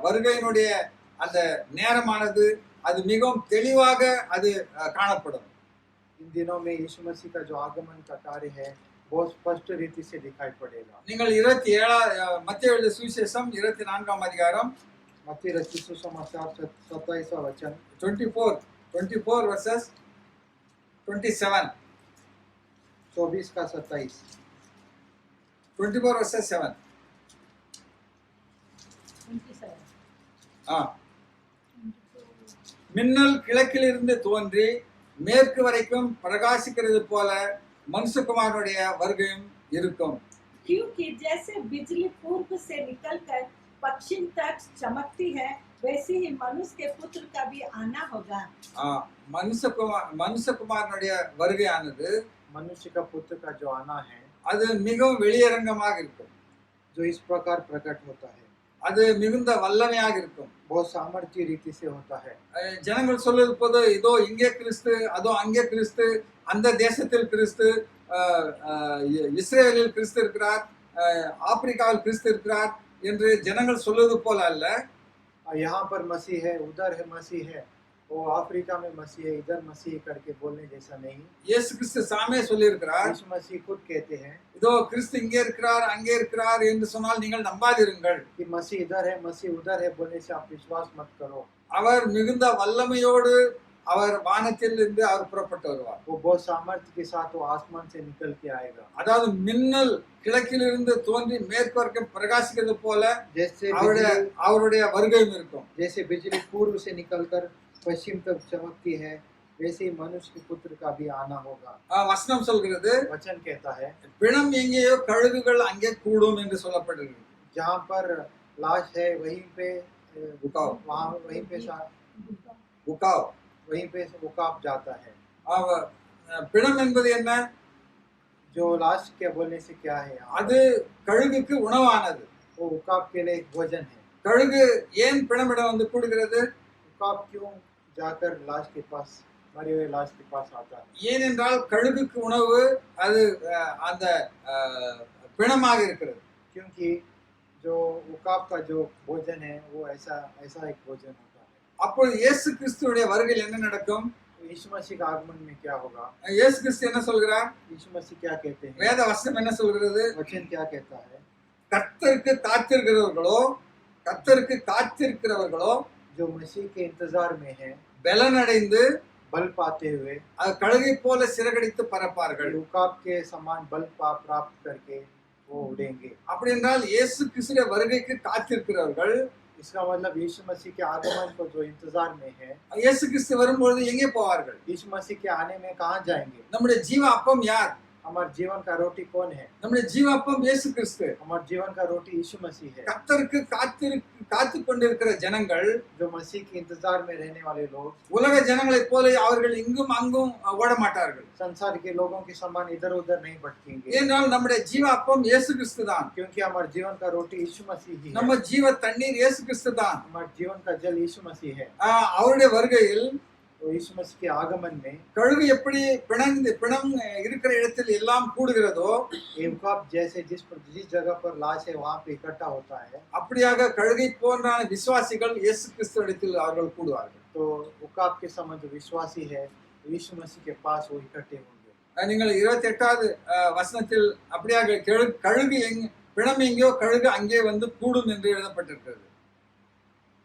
வருகையினுடைய அந்த நேரமானது அது மிகவும் தெளிவாக அது காணப்படும். इन दिनों में यीशु मसीह का जो आगमन का कार्य है बहुत स्पष्ट रीति से दिखाई पड़ेगा। நீங்கள் 27 மத்தேயு எழுதிய சுவிசேஷம் 24ஆம் அதிகாரம் मत्ती रचित सुसमाचार 27वां वचन 24 वर्सेस 27 24 का 27 24 वर्सेस 7 27. மின்னல் கிழக்கிலிருந்து தோன்றி மேற்கு வரைக்கும் பிரகாசிக்கிறது போல மனுஷகுமாரனுடைய வருகையும் இருக்கும். क्योंकि जैसे बिजली पूर्व से निकलकर पश्चिम तक चमकती है वैसे ही मनुष्य के पुत्र का भी आना होगा। மனுஷகுமாரனுடைய வருகையானது मनुष्य का पुत्र का जो आना है அது மிகவும் வெளியரங்கமாக இருக்கும். जो इस प्रकार प्रकट होता है அது மிகுந்த வல்லமையாக இருக்கும். बहुत सामर्थ्य रीति से होता है। ஜனங்கள் சொல்வது போது இதோ இங்கே கிறிஸ்து, அதோ அங்கே கிறிஸ்து, அந்த தேசத்தில் கிறிஸ்து, இஸ்ரேலில் கிறிஸ்து இருக்கிறார், ஆப்பிரிக்காவில் கிறிஸ்து இருக்கிறார் என்று ஜனங்கள் சொல்வது போல அல்ல. यहाँ पर मसीह है, उधर है मसीह है, वो अफ्रीका में मसीह है, इधर मसीह करके बोलने जैसा नहीं। இயேசு கிறிஸ்து சாமே சொல்லி இருக்கிறார், यीशु मसीह खुद कहते हैं இதோ கிறிஸ்து இங்கே இருக்கிறார் அங்கே இருக்கிறார் என்று சொன்னால் நீங்கள் நம்பாதிருங்கள். कि मसीह इधर है मसीह उधर है बोलने से आप विश्वास मत करो। அவர் மிகுந்த வல்லமையோடு அவர் வானத்தில் இருந்து அவர் புறப்பட்டு வருவார். वो बहुत सामर्थ्य के साथ वो आसमान से निकल के आएगा। அதாவது மின்னல் கிழக்கிலிருந்து தோன்றி மேற்கு வரைக்கும் பிரகாசிக்கிறது போல जैसे அவருடைய வருகையும் இருக்கும். जैसे बिजली पूर्व से निकलकर पश्चिम तक चमकती है वैसे ही मनुष्य के पुत्र का भी आना होगा। வசனம் சொல்கிறது, वचन कहता है பிணம் எங்கேயோ கழுகுகள் அங்கே கூடும் என்று சொல்லப்படுகிறது. जहाँ पर लाश है वहीं पे उकाव। वहाँ वहीं पे உகாவ். वहीं पे उकाब जाता है। பிணம் என்பது என்ன? जो लाश के बोलने से क्या है यहाँ? அது கழுகுக்கு உணவானது. वो उकाब के लिए एक भोजन है। கழுகு ஏன் பிணமிடம் வந்து கூடுகிறது? उकाब क्यों जाकर लाश के पास मरे हुए लाश के पास आता है? ஏனென்றால் கழுகுக்கு உணவு அது அந்த பிணமாக இருக்கிறது. क्योंकि जो उकाब का जो भोजन है वो ऐसा एक भोजन होता है। அப்பொழுது இயேசு கிறிஸ்துவுடைய வருகையில் என்ன நடக்கும்? यीशु मसीह का आगमन में क्या होगा? இயேசு கிறிஸ்து என்ன சொல்கிறார்? यीशु मसीह क्या कहते हैं? வேத வசனம் என்ன சொல்கிறது? वचन क्या कहता है? கர்த்தருக்கு காத்திருக்கிறவர்களோ जो मसीह के इंतजार में है பலனடைந்து बल पाते हुए கழுகை போல சிறகடித்து பறப்பார்கள். उकाब के समान बल प्राप्त करके वो उड़ेंगे। அப்படி என்றால் இயேசு கிறிஸ்துவின் வருகைக்கு காத்திருக்கிறவர்கள், इसका मतलब यीशु मसीह के आगमन को जो इंतजार में है, இயேசு கிறிஸ்து வரும்பொழுது எங்கே போவார்கள்? यीशु मसीह के आने में कहाँ जाएंगे? நம்முடைய ஜீவ அப்பம் யார்? हमारे जीवन का रोटी कौन है? நம்முடைய ஜீவ அப்பம் இயேசு கிறிஸ்து. हमारे जीवन का रोटी यीशु मसीह है। கர்த்தருக்கு காத்து கொண்டிருக்கிற ஜனங்கள், जो मसीह के इंतजार में रहने वाले लोग உலக ஜனங்களைப் போல அவர்கள் இங்கும் அங்கும் ஓட மாட்டார்கள். संसार के लोगों के समान इधर उधर नहीं भटकेंगे। ஏனென்றால் நம்முடைய ஜீவ அப்பம் இயேசு கிறிஸ்து தான். क्योंकि हमारे जीवन का रोटी यीशु मसीह ही है। நம்ம ஜீவ தண்ணீர் இயேசு கிறிஸ்து தான். हमारे जीवन का जल यीशु मसीह है। அவருடைய வருகையில் तो यीशु मसीह के आगमन में கழுகு எப்படி பிணம் இருக்கிற இடத்தில் எல்லாம் கூடுகிறதோ, उकाब जैसे जिस जगह पर लाश है वहाँ पे इकट्ठा होता है, அப்படியாக கழுகை போன்றான விசுவாசிகள் இயேசு கிறிஸ்துவிடத்தில் அவர்கள் கூடுவார்கள். तो उकाब के समान जो विश्वासी है यीशु मसीह के पास वो इकट्ठे होंगे। நீங்கள் 28வது வசனத்தில் அப்படியாக கழுகு பிணம் எங்கேயோ கழுகு அங்கே வந்து கூடும் என்று எழுதப்பட்டிருக்கிறது.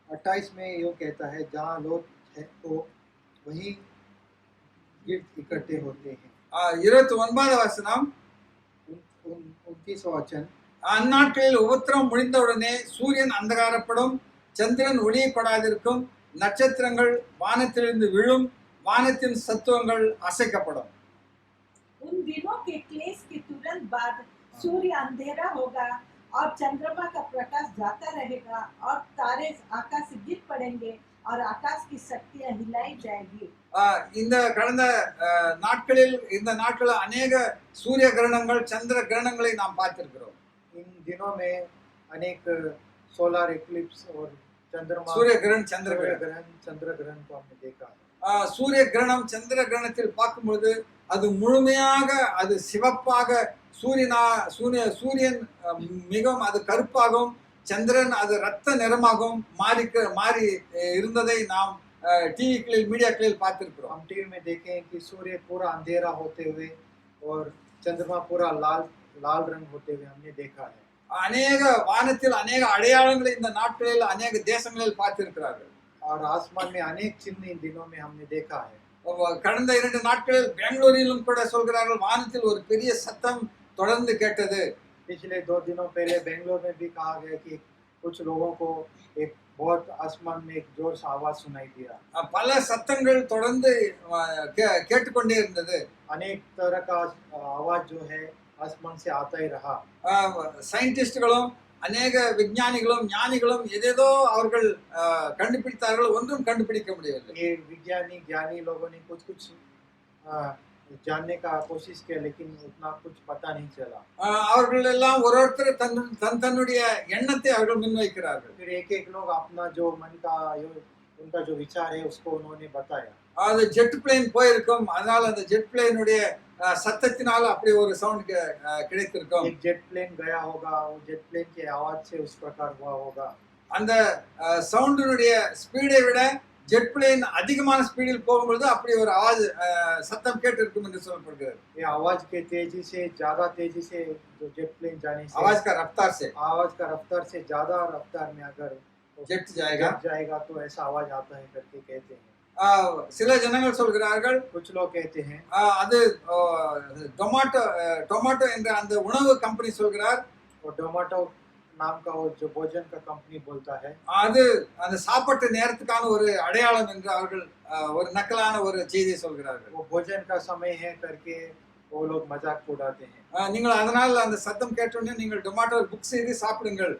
28 में यो कहता है जहाँ लोग है तो वही इकट्ठे होते हैं। 29வது வசனம், 29 वचन, அந்நாட்களில் உபத்திரம் முடிந்தவுடனே சூரியன் அந்தகாரப்படும், சந்திரன் ஒளியப்படாதிருக்கும், நட்சத்திரங்கள் வானத்திலிருந்து விழும், வானத்தின் சத்துவங்கள் அசைக்கப்படும். उन दिनों के क्लेश के तुरंत बाद सूर्य अंधेरा होगा और चंद्रमा का प्रकाश जाता रहेगा और तारे आकाश से गिर पड़ेंगे और आकाश की शक्तियां हिलाई जाएगी। இந்த கடந்த நாட்களில் இந்த நாட்களில் அநேக சூரிய கிரகணங்கள் சந்திர கிரகணங்களை நாம் பார்த்திருக்கிறோம். इन दिनों में अनेक सोलर इक्लिप्स और चंद्रमा சூரிய கிரகணம் சந்திர सूर्य கிரகணம் ग्रहण चंद्र ग्रहण को हमने देखा है. சூரிய கிரகணம் சந்திர கிரகணத்தில் பார்க்கும்போது அது முழுமையாக அது சிவப்பாக சூரியன் மிகவும் அது கருப்பாகவும் சந்திரன் அது ரத்த நிறமாகவும் மாறி இருந்ததை நாம் டிவிகளில் மீடியாக்களில் பார்த்திருக்கிறோம். हम टीवी में देखे हैं कि सूर्य पूरा अंधेरा होते हुए और चंद्रमा पूरा लाल लाल रंग होते हुए हमने देखा है. அநேக வானத்தில் அநேக அடையாளங்களை இந்த நாட்களில் அநேக தேசங்களில் பார்த்திருக்கிறார்கள். और आसमान में अनेक चिन्ह इन दिनों में हमने देखा है. கடந்த 2 நாட்களில் பெங்களூரிலும் கூட சொல்கிறார்கள் வானத்தில் ஒரு பெரிய சத்தம் தொடர்ந்து கேட்டது. पिछले 2 दिनों पहले बेंगलोर में भी कहा गया कि कुछ लोगों को एक बहुत आसमान में एक जोर सा आवाज सुनाई दिया. பல சத்தங்கள் தொடர்ந்து கேட்டுக்கொண்டே இருந்தது. अनेक तरह का आवाज जो है आसमान से आता ही रहा. சயின்டிஸ்டுகளும் அநேக விஞ்ஞானிகளும் ஞானிகளும் எதேதோ அவர்கள் கண்டுபிடித்தார்கள், ஒன்றும் கண்டுபிடிக்க முடியவில்லை. ये विज्ञानी ज्ञानी लोगों ने कुछ कुछ जानने का कोशिश किया लेकिन उतना कुछ पता नहीं चला. அவர்கள் எல்லாம் ஒருத்தர் தன்னுடைய எண்ணத்தை அவர்கள் முன்வைக்கிறார்கள். फिर एक एक लोग अपना जो मन का उनका जो विचार है उसको उन्होंने बताया. அது ஜெட் பிளேன் போயிருக்கும், அதனால அந்த ஜெட் பிளேனுடைய சத்தத்தினால அப்படி ஒரு சவுண்ட் கிடைத்திருக்கும். एक जेट प्लेन गया होगा, वो जेट प्लेन के आवाज से उस प्रकार हुआ होगा. அந்த சவுண்டினுடைய ஸ்பீடை விட ஜெட் பிளேன் அதிகமான ஸ்பீடில் போகும்பொழுது அப்படி ஒரு சத்தம் கேட்டிருக்கும் என்று சொல்லப்படுகிறது. ये आवाज के तेजी से ज्यादा तेजी से जो जेट प्लेन जाने से आवाज का रफ्तार से ज्यादा रफ्तार में अगर जेट जाएगा तो ऐसा आवाज आता है करके कहते हैं. சில ஜனங்கள் சொல்கிறார்கள், कुछ लोग कहते हैं அது டொமாட்டோ என்ற அந்த உணவு கம்பெனி சொல்கிறார், और टोमेटो नाम का वो जो भोजन का कंपनी बोलता है அது அந்த சாப்பாட்டு நேரத்துக்கான ஒரு அடையாளம் என்று அவர்கள் ஒரு நக்கலான ஒரு செய்தியை சொல்கிறார்கள். वो भोजन का समय है करके वो लोग मजाक उड़ाते हैं. நீங்கள் அதனால் அந்த சத்தம் கேட்டோடனே நீங்கள் டொமாட்டோ புக் செய்து சாப்பிடுங்கள்.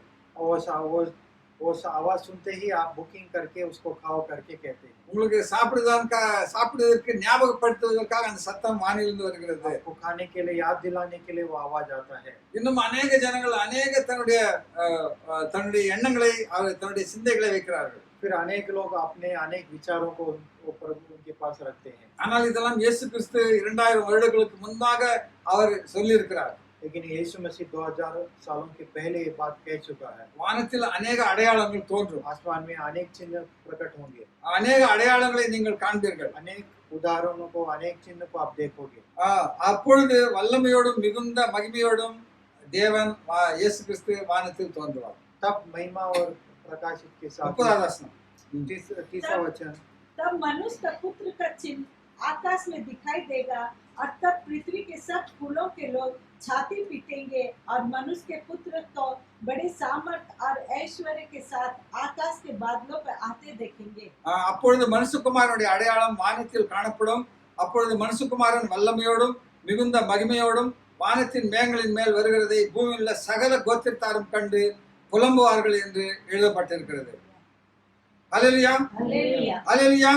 वो आवाज सुनते ही आप बुकिंग करके उसको खाओ करके कहते हैं. உங்களுக்கு சாப்பிடுவதற்கு ஞாபகப்படுத்துவதற்காக அந்த சத்தம் வானிலிருந்து வருகிறது. आपको खाने के लिए याद दिलाने के लिए वो आवाज आता है. இன்னும் அநேக ஜனங்கள் அநேக தன்னுடைய எண்ணங்களை தன்னுடைய சிந்தைகளை வைக்கிறார்கள். फिर अनेक लोग अपने अनेक विचारों को ऊपर उनके पास रखते हैं. ஆனால் இதெல்லாம் இயேசு கிறிஸ்து 2000 வருடங்களுக்கு முன்பாக அவர் சொல்லியிருக்கிறார். लेकिन यीशु मसीह 2000 सालों के पहले ये बात कह चुका है. வானத்தில் அநேக அடையாளங்கள் தோன்றும், आसमान में अनेक चिन्ह प्रकट होंगे. அநேக அடையாளங்களை நீங்கள் காண்பீர்கள். अनेक उदाहरणों को अनेक चिन्ह को आप देखोगे. அப்பொழுது வல்லமையோடும் மிகுந்த மகிமையோடும் தேவன் இயேசு கிறிஸ்து வானத்தில் தோன்றுவார். तब महिमा और प्रकाशित के साथ 30वां वचन तब मनुष्य का पुत्र का चिन्ह आकाश में दिखाई देगा और तब पृथ्वी के सब कुलों के लोग छाती पीटेंगे और मनुष्य के पुत्र को बड़े सामर्थ और ऐश्वर्य के साथ आकाश के बादलों पर आते देखेंगे. அப்பொழுது மனுஷகுமாரனுடைய அடையாளம் வானத்தில் காணப்படும். அப்பொழுது மனுஷகுமாரன் வல்லமையோடும் மிகுந்த மகிமையோடும் வானத்தின் மேகங்களின் மேல் வருகிறதை பூமியில் உள்ள சகல கோத்திரத்தாரும் கண்டு புலம்புவார்கள் என்று எழுதப்பட்டிருக்கிறது. அல்லேலூயா, அல்லேலூயா.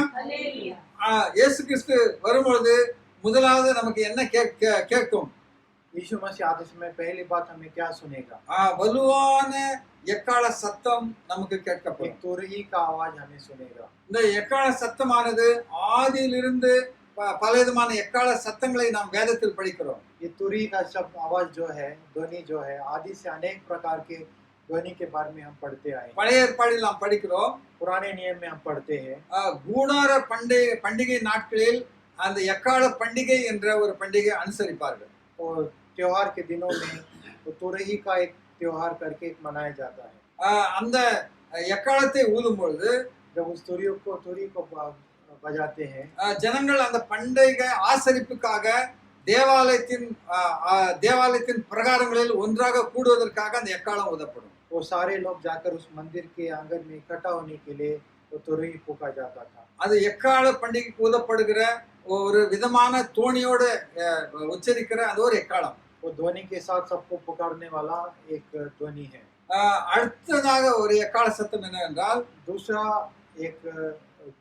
இயேசு கிறிஸ்து வரும்பொழுது முதலாவது நமக்கு என்ன கேட்கும்? यीशु मसीह आते समय पहली बात हमें क्या सुनेगा? வலுவான எக்காள சத்தம் நமக்கு கேட்கப்படும். एक तुरही का आवाज हमें सुनेगा. இந்த எக்காள சத்தமானது ஆதியிலிருந்து பல விதமான எக்காள சத்தங்களை நாம் வேதத்தில் படிக்கிறோம். ये तुरही का शब्द आवाज जो है, ध्वनि जो है, आदि से अनेक प्रकार के ध्वनि के बारे में हम पढ़ते आए. பழைய ஏற்பாட்டில் நாம் படிக்கிறோம். पुराने नियम में हम पढ़ते हैं. கூடார பண்டிகை நாட்களில் அந்த எக்காள பண்டிகை என்ற ஒரு பண்டிகை அனுசரிப்பார்கள். और त्योहार के दिनों में तो तुरही का एक त्योहार करके मनाया जाता है. அந்த எக்காளத்தை ஊதும் பொழுது जब उस तुरही को बजाते हैं ஜனங்கள் அந்த பண்டிகை ஆசரிப்புக்காக தேவாலயத்தின் பிரகாரங்களில் ஒன்றாக கூடுவதற்காக அந்த எக்காளம் ஊதப்படும். वो सारे लोग जाकर उस मंदिर के आंगन में इकट्ठा होने के लिए वो तुरही फूका जाता था. அது எக்காள பண்டிகைக்கு ஊதப்படுகிற ஒரு விதமான தோணியோட உச்சரிக்கிற அது ஒரு எக்காளம். वो ध्वनि के साथ सबको पुकारने वाला एक ध्वनि है. அடுத்ததாக ஒரு எக்காள சத்தம் என்னவென்றால் दूसरा एक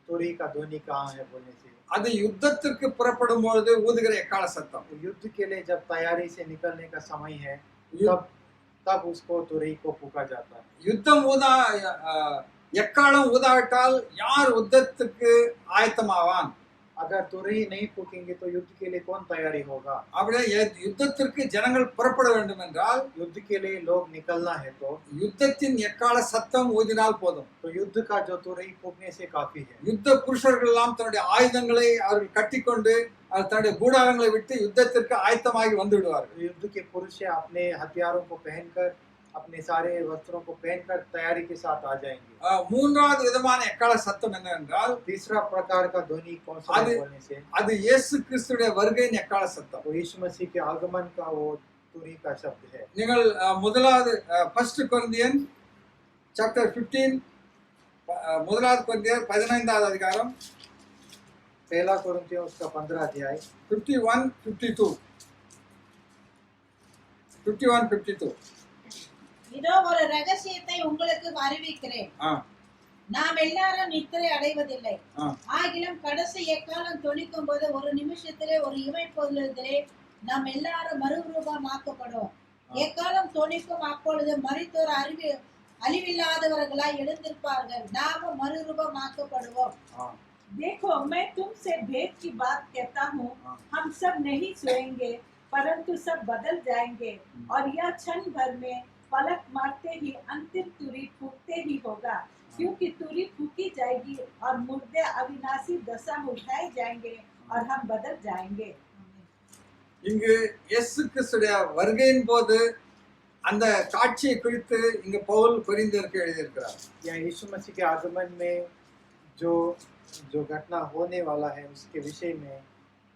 तुरही का ध्वनि कहाँ है बोलने से அது யுத்தத்திற்கு புறப்படும் பொழுது ஊதுகிற எக்கால சத்தம். युद्ध के लिए जब तैयारी से निकलने का समय है, यु- तब तब उसको तुरही को फूका जाता है। யுத்தம் ஊதா எக்காலம் ஊதாவிட்டால் யார் யுத்தத்துக்கு ஆயத்தமாவான்? अगर तुरही नहीं फूकेंगे तो युद्ध के लिए कौन तैयारी होगा? அப்படியே யுத்தத்திற்கு ஜனங்கள் புறப்பட வேண்டும் என்றால் युद्ध के लिए लोग निकलना है तो யுத்தத்தின் எக்கால சத்தம் ஊதினால் போதும். युद्ध का जो तुरही फूकने से काफी है। யுத்த புருஷர்கள் எல்லாம் தன்னுடைய ஆயுதங்களை அவர்கள் கட்டிக்கொண்டு தன்னுடைய கூடாரங்களை விட்டு யுத்தத்திற்கு ஆயத்தமாகி வந்து விடுவார்கள். युद्ध के पुरुष अपने हथियारों को पहनकर, अपने सारे वस्त्रों को पहनकर तैयारी के साथ आ जाएंगे। மூன்றாவது விதமான எக்கால சத்தம் என்னவென்றால் तीसरा प्रकार का ध्वनि कौन सा है बोलने से? அது இயேசு கிறிஸ்துவின் வருகையின் எக்கால சத்தம். वो यीशु मसीह के आगमन का वो तुरही का शब्द है। நீங்கள் முதலாவது 1 கொரிந்தியன் சாப்டர் 15 முதலாவது கொரிந்தியர் 15வது அதிகாரம் पहला कोरिन्थियों उसका 15 अध्याय 51 52 51 52 இதோ ஒரு ரகசியத்தை உங்களுக்கு அறிவிக்கிறேன். ஆ நாம் எல்லாரும் நித்திரை அடைவதில்லை. ஆ. ஆகிலும் கடைசி எக்காலம் தொனிக்கும் போது ஒரு நிமிஷத்திலே ஒரு இமைப்பொழுதிலே நாம் எல்லாரும் மறுரூபமாக்கப்படுவோம். எக்காலம் தொனிக்கும் அப்பொழுது மரித்தோர் அழிவில்லாதவர்களாய் எழுந்திருப்பார்கள். நாமும் மறுரூபமாக்கப்படுவோம். देखो मैं तुमसे भेद की बात कहता हूँ, हम सब नहीं सोएंगे परंतु सब बदल जाएंगे और यह क्षण भर में पलक मारते ही अंतिम तुरी फूकते ही होगा, क्योंकि तुरी फूकी जाएगी और मुर्दे अविनाशी दशा में उठाए जाएंगे और हम बदल जाएंगे। இங்கு இயேசு கிறிஸ்துடைய வருகையின் போது அந்த காட்சியை குறித்து இங்கு பவுல் கொரிந்தியருக்கு எழுதியிருக்கிறார். या यीशु मसीह के आगमन में जो घटना होने वाला है उसके विषय में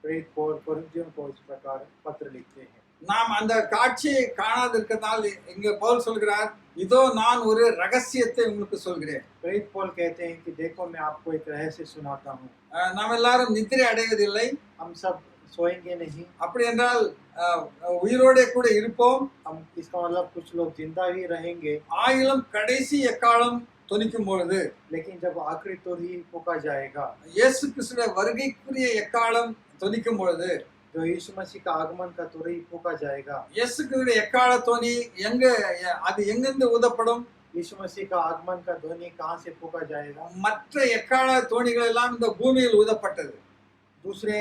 प्रेरित पौल कोरिन्थियों को इस प्रकार पत्र लिखते हैं। நாம் அந்த காட்சியை காணாதிருக்கிறதால் இங்க பவுல் சொல்கிறார், இதோ நான் ஒரு ரகசியத்தை உங்களுக்கு சொல்கிறேன். प्रेरित पौल कहते हैं कि देखो मैं आपको एक रहस्य सुनाता हूँ। நாம் எல்லாரும் நித்திரை அடைவதில்லை. हम सब सोएंगे नहीं। அப்படி என்றால் உயிரோடே கூட இருப்போம். हम इसका मतलब कुछ लोग जिंदा ही रहेंगे। ஆயிலும் கடைசி எக்காலம் தொனிக்கும் பொழுது, लेकिन जब आखिरी तुरही फूका जाएगा, இயேசு கிறிஸ்துடைய வருகைக்குரிய எக்காலம் தொனிக்கும் பொழுது, जो यीशु मसीह का आगमन का तुरही फूका जाएगा, இயேசு கிறிஸ்துடைய எக்கால தொனி அது எங்கிருந்து ஊதப்படும்? यीशु मसीह का आगमन का ध्वनि कहाँ से फूका जाएगा? மற்ற எக்கால தோணிகள் எல்லாம் இந்த பூமியில் ஊதப்பட்டது. दूसरे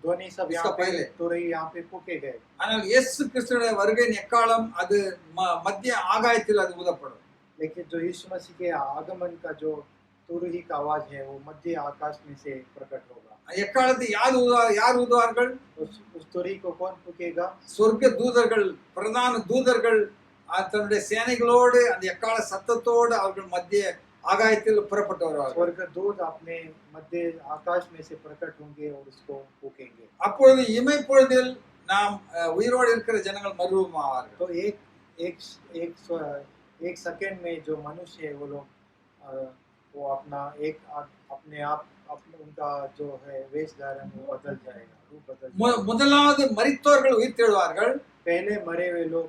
ध्वनि सब यहाँ पे तुरही यहाँ पे फूके गए। ஆனால் இயேசு கிறிஸ்துடைய வருகையின் எக்காலம் அது மத்திய ஆகாயத்தில் அது ஊதப்படும். लेकिन जो यीशु मसीह के आगमन का जो तुरही का आवाज है वो मध्य आकाश में से प्रकट होगा। எக்காலத்தை யார் ஊதுவார்கள்? उस तुरही को कौन फूकेगा? சொர்க்க தூதர்கள், பிரதான தூதர்கள் தன்னுடைய சேனைகளோடு அந்த எக்கால சத்தத்தோடு அவர்கள் மத்திய ஆகாயத்தில் புறப்பட்டு வருவார்கள். स्वर्ग दूत अपने मध्य आकाश में से प्रकट होंगे और उसको फूकेंगे। அப்பொழுது இமைப்பொழுதில் நாம் உயிரோடு இருக்கிற ஜனங்கள் மறுரூபமாவார்கள். तो एक सेकंड में जो मनुष्य है वो लोग वो अपने आप उनका जो है वेश धारण वो बदल जाएगा, रूप बदल जाएगा। முதலாவது மரித்தோர்கள் உயிர்த்தெழுவார்கள். पहले मरे हुए लोग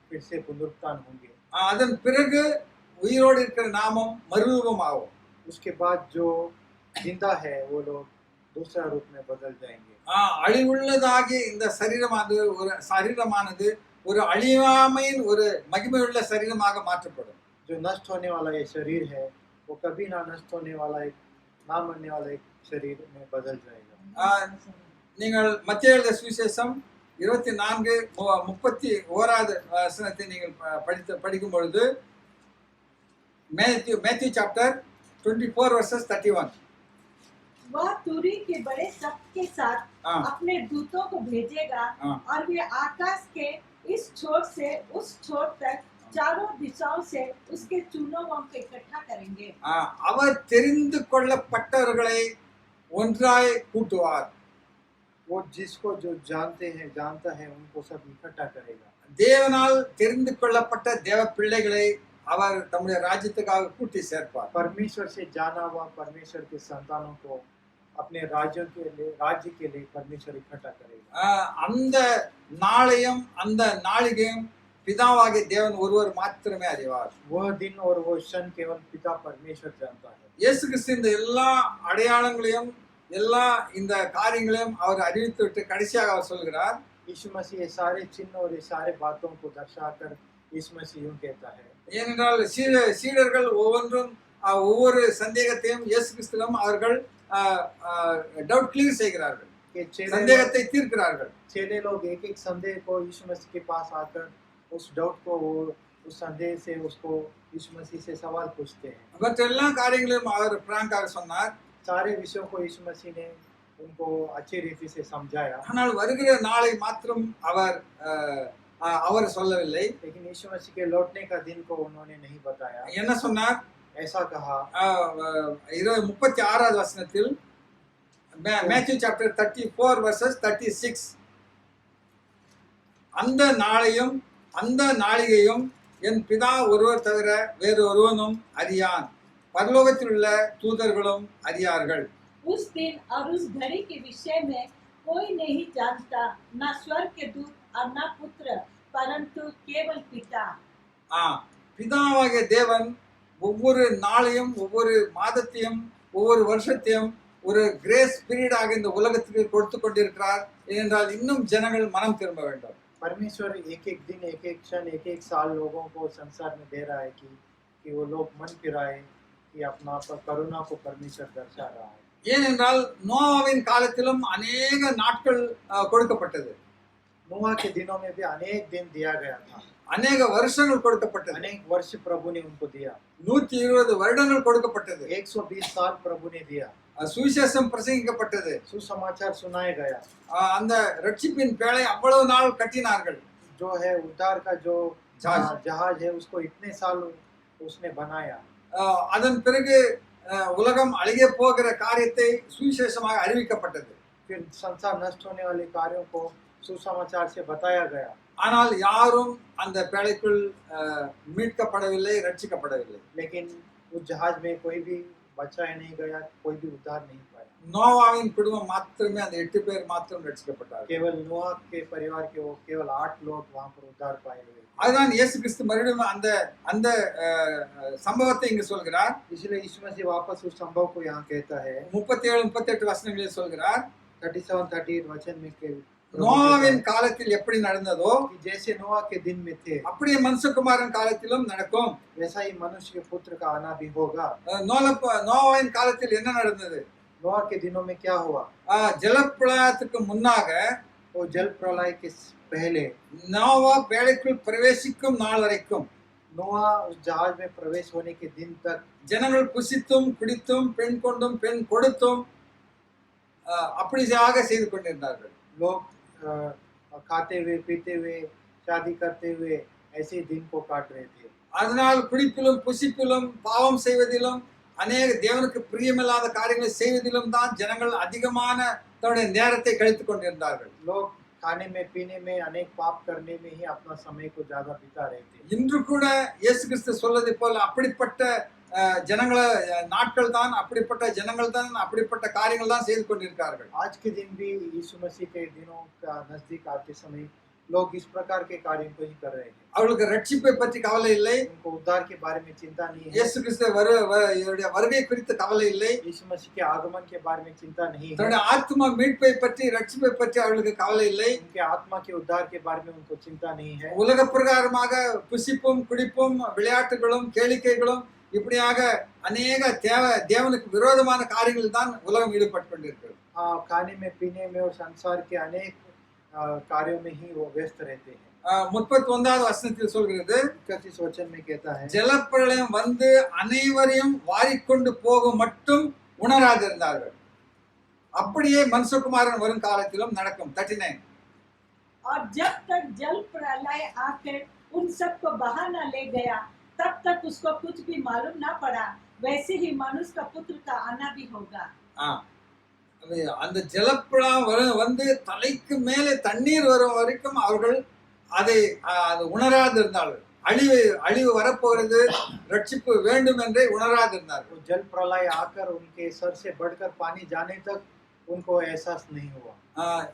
फिर से पुनरुत्थान होंगे। அதன் பிறகு உயிரோடு இருக்கிற நாமும் மறுரூபமாகும். उसके बाद जो जिंदा है वो लोग दूसरा रूप में बदल जाएंगे। அழிவுள்ளதாகிய இந்த சரீரமானது ஒரு அழியாமையின் ஒரு மகிமையுள்ள சரீரமாக மாற்றப்படும். जो नष्ट होने वाला ये शरीर है वो कभी ना नष्ट होने वाला एक ना मरने वाला एक शरीर में बदल जाएगा। நீங்கள் மத்தேயு எழுதிய சுவிசேஷம் 24:31 வசனத்தை நீங்கள் படிக்கும் பொழுது मैथ्यू चैप्टर 24 वर्सेस 31 वह तुरी के बड़े शब्द के साथ अपने दूतों को भेजेगा और वे आकाश के इस छोर से उस छोर तक चारों दिशाओं से उसके चुनों को इकट्ठा करेंगे। அவர் தெரிந்து கொள்ளப்பட்டவர்களை ஒன்றாய் கூட்டுவார். वो जिसको जो जानता है उनको सब इकट्ठा करेगा। தேவனால் தெரிந்து கொள்ளப்பட்ட தேவ பிள்ளைகளை அவர் தம்முடைய ராஜ்யத்துக்காக கூட்டி சேர்ப்பார். परमेश्वर से जाना हुआ परमेश्वर के संतानों को अपने राज्य के लिए परमेश्वर इकट्ठा करेगा। அந்த நாளையும் அந்த நாளிகையும் பிதாவாகிய தேவன் ஒருவர் மாத்திரமே அறிவார். वह दिन और वो क्षण केवल पिता परमेश्वर जानता है। இயேசு கிறிஸ்து இந்த எல்லா அடையாளங்களையும் எல்லா இந்த காரியங்களையும் அவர் அறிவித்துவிட்டு கடைசியாக அவர் சொல்கிறார், यीशु मसीह ये सारे चिन्ह और ये सारे बातों को दर्शाकर यीशु मसीह यूं कहता है, ஏனென்றால் சீடர்கள் ஒவ்வொன்றும் ஒவ்வொரு சந்தேகத்தையும் இயேசு கிறிஸ்துவிடம் அவர்கள் டவுட் கிளியர் செய்கிறார்கள், कि சந்தேகத்தை தீர்க்கிறார்கள். चेले लोग एक एक संदेह को यीशु मसीह के पास आकर उस डाउट को उस संदेह से उसको यीशु मसीह से सवाल पूछते हैं। மற்ற எல்லா காரியங்களையும் அவர் பிராங்காக சொன்னார். सारे विषयों को यीशु मसीह ने उनको अच्छी रीति से समझाया, ஆனால் வருகிற நாளை மாத்திரம் அவர் சொல்லவில்லை. लेकिन यीशु मसीह के लौटने का दिन को उन्होंने नहीं बताया। என்ன சொன்னார்? ऐसा कहा 36வது வசனத்தில், மேத்யூ சாப்டர் 34 verses 36, அந்த நாளையும் அந்த நாளிகையும் என் பிதா ஒருவர் தவிர வேறு ஒருவனும் அறியான், பரலோகத்தில் உள்ள தூதர்களும் அறியார்கள். उस दिन और उस घड़ी के विषय में कोई नहीं जानता, ना स्वर्ग के दूत और ना पुत्र, परंतु केवल पिता। பிதாவாகிய தேவன் ஒவ்வொரு நாளையும் ஒவ்வொரு மாதத்தையும் ஒவ்வொரு வருஷத்தையும் ஒரு கிரேஸ் பீரியடாக இந்த உலகத்துக்கு கொடுத்து கொண்டிருக்கிறார். ஏனென்றால் இன்னும் ஜனங்கள் மனம் திரும்ப வேண்டும். परमेश्वर एक एक दिन एक एक क्षण एक एक साल लोगों को संसार में दे रहा है कि वो लोग मन फिराए, कि अपना करुणा को परमेश्वर दर्शा रहा है। ஏனென்றால் நோவாவின் காலத்திலும் अनेक நாட்கள் கொடுக்கப்பட்டது. नोआ के दिनों में भी अनेक दिन दिया गया था, अनेक வருஷங்கள் கொடுக்கப்பட்டது. अनेक वर्ष प्रभु ने उनको दिया, 120 வருடங்கள் கொடுக்கப்பட்டது. 120 साल प्रभु ने दिया, சுவிசேஷம் பிரசங்கிக்கப்பட்டது. सुसमाचार सुनाया गया, அந்த ரட்சிப்பின் பேழை அவ்வளவு நாள் கட்டினார்கள். जो है उद्धार का जो जहाज है उसको इतने साल उसने बनाया। அதன் பிறகு உலகம் அழிய போகிற காரியத்தை சுவிசேஷமாக அறிவிக்கப்பட்டது. फिर संसार नष्ट होने वाले कार्यों को सुसमाचार से बताया गया, ஆனால் யாரும் அந்த பேழைக்குள் மீட்கப்படவில்லை, ரட்சிக்கப்படவில்லை. लेकिन उस जहाज में कोई भी बचाया नहीं गया, कोई भी उद्धार नहीं पाया। நோவாவின் குடும்பம் மாத்திரமே, அந்த 8 பேர் மாத்திரம் ரட்சிக்கப்பட்டார்கள். केवल नोआ के परिवार के वो केवल 8 लोग वहां पर उद्धार पाए हुए। அதுதான் இயேசு கிறிஸ்து மறுபடியும் அந்த அந்த சம்பவத்தை இங்கு சொல்கிறார். इसलिए यीशु मसीह वापस उस संभव को यहाँ कहता है, 37-38 வசனங்களில் சொல்கிறார், 37-38 वचन में के நோவாவின் காலத்தில் எப்படி நடந்ததோ कि जैसे नोआ के दिन में थे அப்படியே மனுஷகுமாரன் காலத்திலும் நடக்கும். वैसा ही मनुष्य के पुत्र का आना भी होगा। நோவாவின் காலத்தில் என்ன நடந்தது? नोआ के दिनों में क्या हुआ? ஜலப்பிரளயத்துக்கு முன்னாக, वो जल प्रलय के पहले, நோவா பேழைக்குள் பிரவேசிக்கும் நாள் வரைக்கும், नोआ उस जहाज में प्रवेश होने के दिन तक ஜனங்கள் புசித்தும் குடித்தும் பெண் கொண்டும் பெண் கொடுத்தும் அப்படியாக செய்து கொண்டிருந்தார்கள். लोग खाते हुए पीते हुए शादी करते हुए ऐसे दिन को काट रहे थे। அதனால் குடிப்பிலும் புசிப்பிலும் பாவம் செய்வதிலும் அநேக தேவனுக்கு பிரியமில்லாத காரியங்களை செய்வதிலும் தான் ஜனங்கள் அதிகமான தன்னுடைய நேரத்தை கழித்துக் கொண்டிருந்தார்கள். लोग खाने में पीने में अनेक पाप करने में ही अपना समय को ज्यादा बिता रहे थे। இன்று கூட இயேசு கிறிஸ்து சொல்வதை போல அப்படிப்பட்ட ஜனங்களை நாட்கள் தான், அப்படிப்பட்ட ஜனங்கள் தான் அப்படிப்பட்ட காரியங்கள் தான் செய்து கொண்டிருக்கிறார்கள். आज के दिन भी यीशु मसीह के दिनों का नजदीक आते समय लोग इस प्रकार के कार्यों को ही कर रहे हैं। அவர்களுக்கு ரட்சிப்பை பற்றி கவலை இல்லை, उनको उद्धार के बारे में चिंता नहीं है, இயேசு கிறிஸ்து வருகை குறித்து கவலை இல்லை, यीशु मसीह के आगमन के बारे में चिंता नहीं है, தன்னுடைய ஆத்மா மீட்பை பற்றி ரட்சிப்பை பற்றி அவர்களுக்கு கவலை இல்லை, उनके आत्मा के उद्धार के बारे में उनको चिंता नहीं है। உலக பிரகாரமாக புசிப்பும் குடிப்பும் விளையாட்டுகளும் கேளிக்கைகளும் இப்படியாக அநேக தேவனுக்கு விரோதமான காரியங்கள் தான் உலகம் ஈடுபட்டு கொண்டிருக்கிறது. खाने में पीने में और संसार के अनेक कार्यों में ही वो व्यस्त रहते हैं। 31வது வசனத்தில் சொல்கிறது, 31 वचन में कहता है, ஜலப்பிரளயம் வந்து அனைவரையும் வாரிக்கொண்டு போக மட்டும் உணராதிருந்தார்கள். அப்படியே மனுஷகுமாரன் வரும் காலத்திலும் நடக்கும். 39 और जब तक जल प्रलय आकर उन सबको बहा न ले गया, तब तक उसको कुछ भी मालूम ना पड़ा, वैसे ही मनुष्य का पुत्र का आना भी होगा। அந்த ஜலப்பிரளயம் வந்து தலைக்கு மேலே தண்ணீர் வரும் வரைக்கும் அவர்கள் அதை உணராதிருந்தார்கள். அழிவு வரப்போகிறது, ரட்சிப்பு வேண்டும் என்றே உணராதிருந்தார்கள். जल प्रलय आकर उनके सर से बढ़कर पानी जाने तक उनको एहसास नहीं हुआ।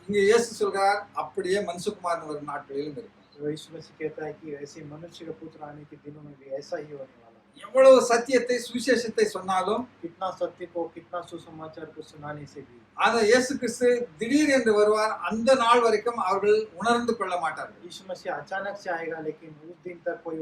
இங்க இயேசு சொல்றார், அப்படியே மனுஷகுமாரன் வரும் நாட்களிலும் இருக்கும். यीशु मसीह कहता है कि ऐसे मनुष्य के पुत्र आने के दिनों में भी ऐसा ही होने वाला है। எவ்வளவு சத்தியத்தை சுவிசேஷத்தை சொன்னாலும் कितना सत्य को, कितना सुसमाचार को सुनाने से भी அத இயேசு கிறிஸ்து திடீர் என்று வருவார். அந்த நாள் வரைக்கும் அவர்கள் உணர்ந்து கொள்ள மாட்டார்கள். यीशु मसीह अचानक से आएगा, लेकिन उस दिन तक कोई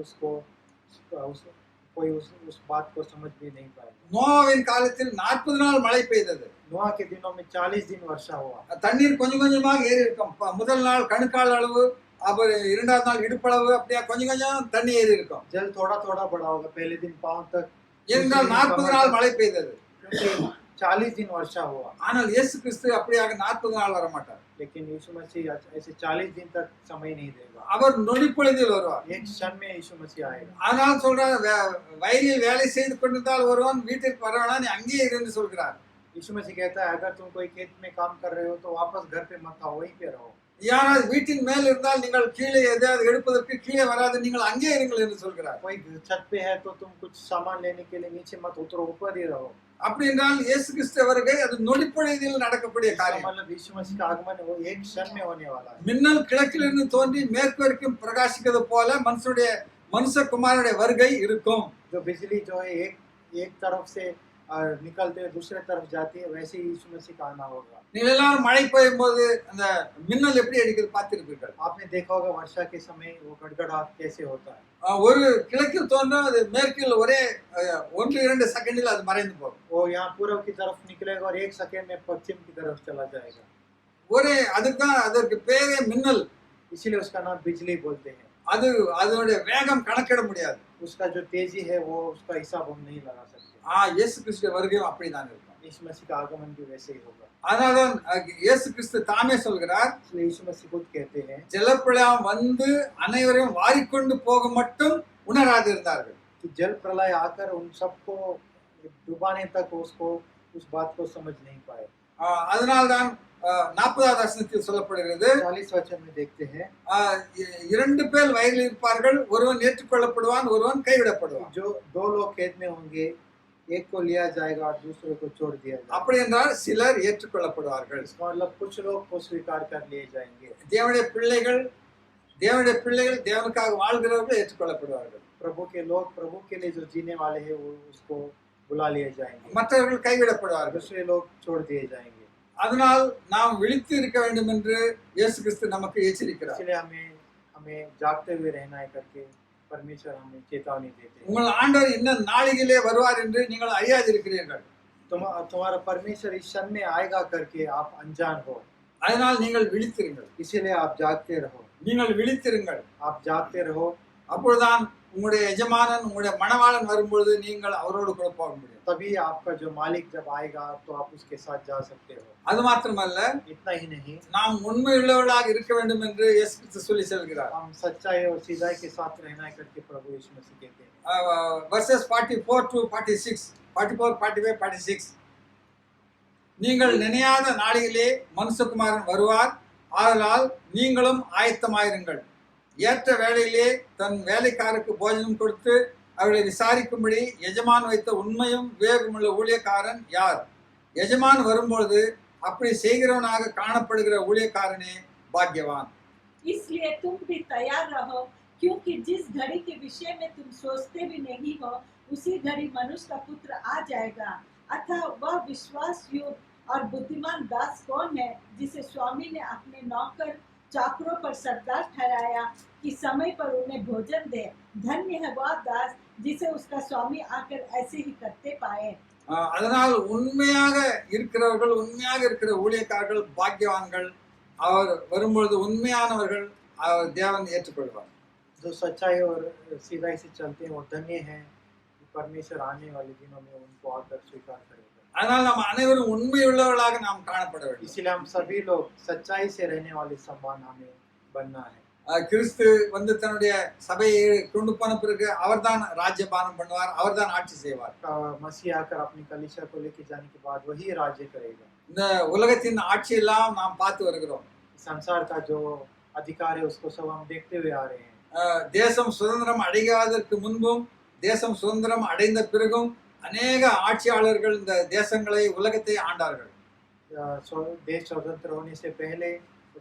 उस बात को समझ भी नहीं पाएगा। நோவாவின் காலத்தில் 40 நாள் மழை பெய்தது. नोआ के दिनों में 40 दिन वर्षा हुआ। தண்ணீர் கொஞ்சம் கொஞ்சமாக ஏறி இருக்கும். முதல் நாள் கணுக்கால் அளவு, அப்புறம் இரண்டாவது நாள் இடுப்பளவு, அப்படியே கொஞ்சம் கொஞ்சம் தண்ணி ஏறி இருக்கும். जल थोड़ा थोड़ा बढ़ा होगा, पहले दिन पांव तक, ஏனென்றால் 40 நாள் மழை பெய்தது. क्योंकि 40 दिन वर्षा हुआ। ஆனால் இயேசு கிறிஸ்து அப்படியாக 40 நாள் வர மாட்டார். लेकिन यीशु मसीह ऐसे 40 दिन तक समय नहीं देगा। அவர் நொடிப்பொழுதில் வருவார். एक क्षण में यीशु मसीह आएगा। அதனால சொல்றார், வயலில் வேலை செய்து கொண்டிருந்தால் ஒருவன் வீட்டிற்கு வர வேணாம், நீ அங்கேயே இருந்து சொல்கிறார். यीशु मसीह कहता है, अगर तुम कोई खेत में काम कर रहे हो तो वापस घर पे मत आओ, वहीं पे रहो। யாராவது வீட்டின் மேல் இருந்தால் நீங்கள் கீழே எதாவது எடுப்பதற்கு கீழே வராது, நீங்கள் அங்கே இருங்கள் என்று சொல்கிறார். कोई छत पे है तो तुम कुछ सामान लेने के लिए नीचे मत उतरो, ऊपर ही रहो। அப்படி என்றால் இயேசு கிறிஸ்து வருகை அது நொடிப்பொழுதில் நடக்கக்கூடிய காரியம். मतलब यीशु मसीह का आगमन वो एक क्षण में होने वाला है। மின்னல் கிழக்கிலிருந்து தோன்றி மேற்கு வரைக்கும் பிரகாசிக்கிறது போல மனுஷகுமாரனுடைய வருகை இருக்கும். जो बिजली जो है एक तरफ से निकलते हुए दूसरे तरफ जाती है, वैसे ही यीशु मसीह का आना होगा। நீங்கள் எல்லாரும் மழை பெய்யும் போது அந்த மின்னல் எப்படி அடிக்கிறது பார்த்திருப்பீர்கள். आपने देखा होगा वर्षा के समय वो गड़गड़ाहट कैसे होता है। ஒரு கிழக்கில் தோன்றும், அது மேற்கில் ஒரே 1-2 செகண்டில் அது மறைந்து போகும். वो यहाँ पूर्व की तरफ निकलेगा और 1 सेकंड में पश्चिम की तरफ चला जाएगा। அதற்கு பேரே மின்னல். इसीलिए उसका नाम बिजली बोलते हैं। அதனுடைய வேகம் கணக்கிட முடியாது. उसका जो तेजी है वो उसका हिसाब हम नहीं लगा सकते। இயேசு கிறிஸ்துவின் வருகையும் அப்படிதான் இருக்கும். यीशु मसीह का आगमन भी वैसे ही होगा। அதனால்தான் இயேசு கிறிஸ்து தாமே சொல்கிறார், यीशु मसीह खुद कहते हैं, ஜலப்பிரளயம் வந்து அனைவரையும் வாரிக்கொண்டு போக மட்டும் உணராது இருந்தார்கள். कि जल प्रलय आकर उन सबको डुबाने तक उस बात को समझ नहीं पाए। அதனால்தான் 40வது வசனத்தில் சொல்லப்படுகிறது, 40 वचन में देखते हैं, 2 பேர் வயலில் இருப்பார்கள், ஒருவன் ஏற்றுக்கொள்ளப்படுவான், ஒருவன் கைவிடப்படுவான். जो 2 लोग खेत में होंगे, एक को लिया जाएगा और दूसरे को छोड़ दिया जाएगा। அப்படி என்றால் சிலர் ஏற்றுக்கொள்ளப்படுவார்கள். इसका मतलब कुछ लोग को स्वीकार कर लिए जाएंगे। தேவனுடைய பிள்ளைகள் தேவனுக்காக வாழ்கிறவர்கள் ஏற்றுக்கொள்ளப்படுவார்கள். प्रभु के लोग, प्रभु के लिए जो जीने वाले हैं, वो उसको बुला लिए जाएंगे। மற்றவர்கள் கைவிடப்படுவார்கள். दूसरे लोग छोड़ दिए जाएंगे। அதனால் நாம் விழித்து இருக்க வேண்டும் என்று இயேசு கிறிஸ்து நமக்கு எச்சரிக்கிறார். इसलिए हमें जागते हुए रहना है करके परमेश्वर हमें चेतावनी देते हैं। உங்கள் ஆண்டவர் இன்னும் நாளிலே வருவார் என்று நீங்கள் அறியாதிருக்கிறீர்கள். तुम्हारा परमेश्वर इस क्षण में आएगा करके आप अनजान हो। அதனால் நீங்கள் விழித்திருங்கள். इसीलिए आप जागते रहो। நீங்கள் விழித்திருங்கள். आप जागते रहो। அப்பொழுதுதான் உங்களுடைய எஜமானன், உங்களுடைய மணவாளன் வரும்பொழுது நீங்கள் அவரோடு கூட போக முடியும். तभी आपका जो मालिक जब आएगा तो आप उसके साथ जा सकते हो। அது மாத்திரமல்ல, इतना ही नहीं, நாம் உண்மையுள்ளவர்களாக இருக்க வேண்டும் என்று இயேசு கிறிஸ்து சொல்லி செல்கிறார். हम सच्चाई और सीधाई के साथ रहना है करके प्रभु यीशु मसीह कहते हैं। verses 44 to 46, 44, 45, 46, நீங்கள் நினையாத நாளிலே மனுஷகுமாரன் வருவார், ஆதலால் நீங்களும் ஆயத்தமாயிருங்கள். ஏற்ற வேளையிலே தன் வேலைக்காரருக்கு போஜனம் கொடுத்து அவர்களை விசாரிக்கும்படி எஜமான் வைத்த உண்மையும் விவேகமுள்ள ஊழியக்காரன் யார்? எஜமான் வரும்பொழுது அப்படி செய்கிறவனாக காணப்படுகிற ஊழியக்காரனே பாக்கியவான். इसलिए तुम भी तैयार रहो, क्योंकि जिस घड़ी के विषय में तुम सोचते भी नहीं हो, उसी घड़ी मनुष्य का पुत्र आ जाएगा। अतः वह विश्वास योग्य और बुद्धिमान दास कौन है, जिसे स्वामी ने अपने नौकर चाकरों पर सरदार ठहराया कि समय पर उन्हें भोजन दे। धन्य है वह दास जिसे उसका स्वामी आकर ऐसे ही करते पाए। அதனால் உண்மையாக இருக்கிற ஊழியக்காரர்கள் பாக்கியவான்கள். அவர் வரும்பொழுது உண்மையானவர்கள் தேவன் ஏற்றுக்கொள்வார். जो सच्चाई और सीधाई से चलते हैं वो धन्य हैं, परमेश्वर आने वाले दिनों में उनको आकर स्वीकार करेगा। அதனால் நாம் அனைவரும் உண்மையுள்ளவர்களாக நாம் காணப்பட வேண்டும். इसलिए हम सभी लोग सच्चाई से रहने वाले समान हमें बनना है। கிறிஸ்து வந்து தன்னுடைய சபையை கொண்டு போன பிறகு அவர்தான் ராஜ்யபானம் பண்ணுவார், அவர்தான் ஆட்சி செய்வார். मसीह आकर अपनी कलीसिया को लेके जाने के बाद वही राज्य करेगा। இந்த உலகத்தின் ஆட்சி எல்லாம் நாம் பார்த்து வருகிறோம். संसार का जो अधिकार है उसको सब हम देखते हुए आ रहे हैं। தேசம் சுதந்திரம் அடையாததற்கு முன்பும் தேசம் சுதந்திரம் அடைந்த பிறகும் அநேக ஆட்சியாளர்கள் இந்த தேசங்களை உலகத்தை ஆண்டார்கள். देश स्वतंत्र होने से पहले,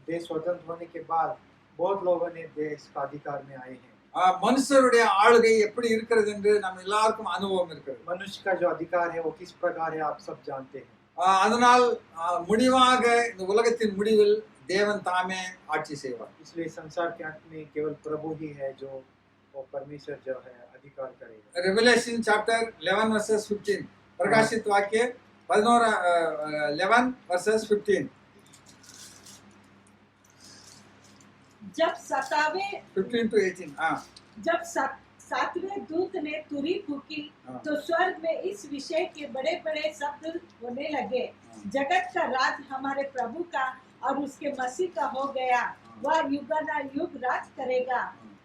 देश स्वतंत्र होने के बाद बहुत लोगों ने देश का अधिकार में आए हैं। மனுஷருடைய ஆளுகை எப்படி இருக்கிறது என்று நம்ம எல்லாருக்கும் அனுபவம் இருக்கிறது. मनुष्य का जो अधिकार है वो किस प्रकार है आप सब जानते हैं। அதனால் முடிவாக இந்த உலகத்தின் முடிவில் தேவன் தாமே ஆட்சி செய்வார். इसलिए संसार के अंत में केवल प्रभु ही है जो वो परमेश्वर जो है अधिकार करेगा। रेवलेशन चैप्टर 11 वर्सेस 15 प्रकाशित वाक्य 11 वर्सेस 15 जब 15 to 18 जब सातवें दूत ने तुरी फूकी तो स्वर्ग में इस विषय के बड़े बड़े शब्द होने लगे, जगत का राज हमारे प्रभु का और उसके मसीह का हो गया, वह युगानुयुग राज करेगा।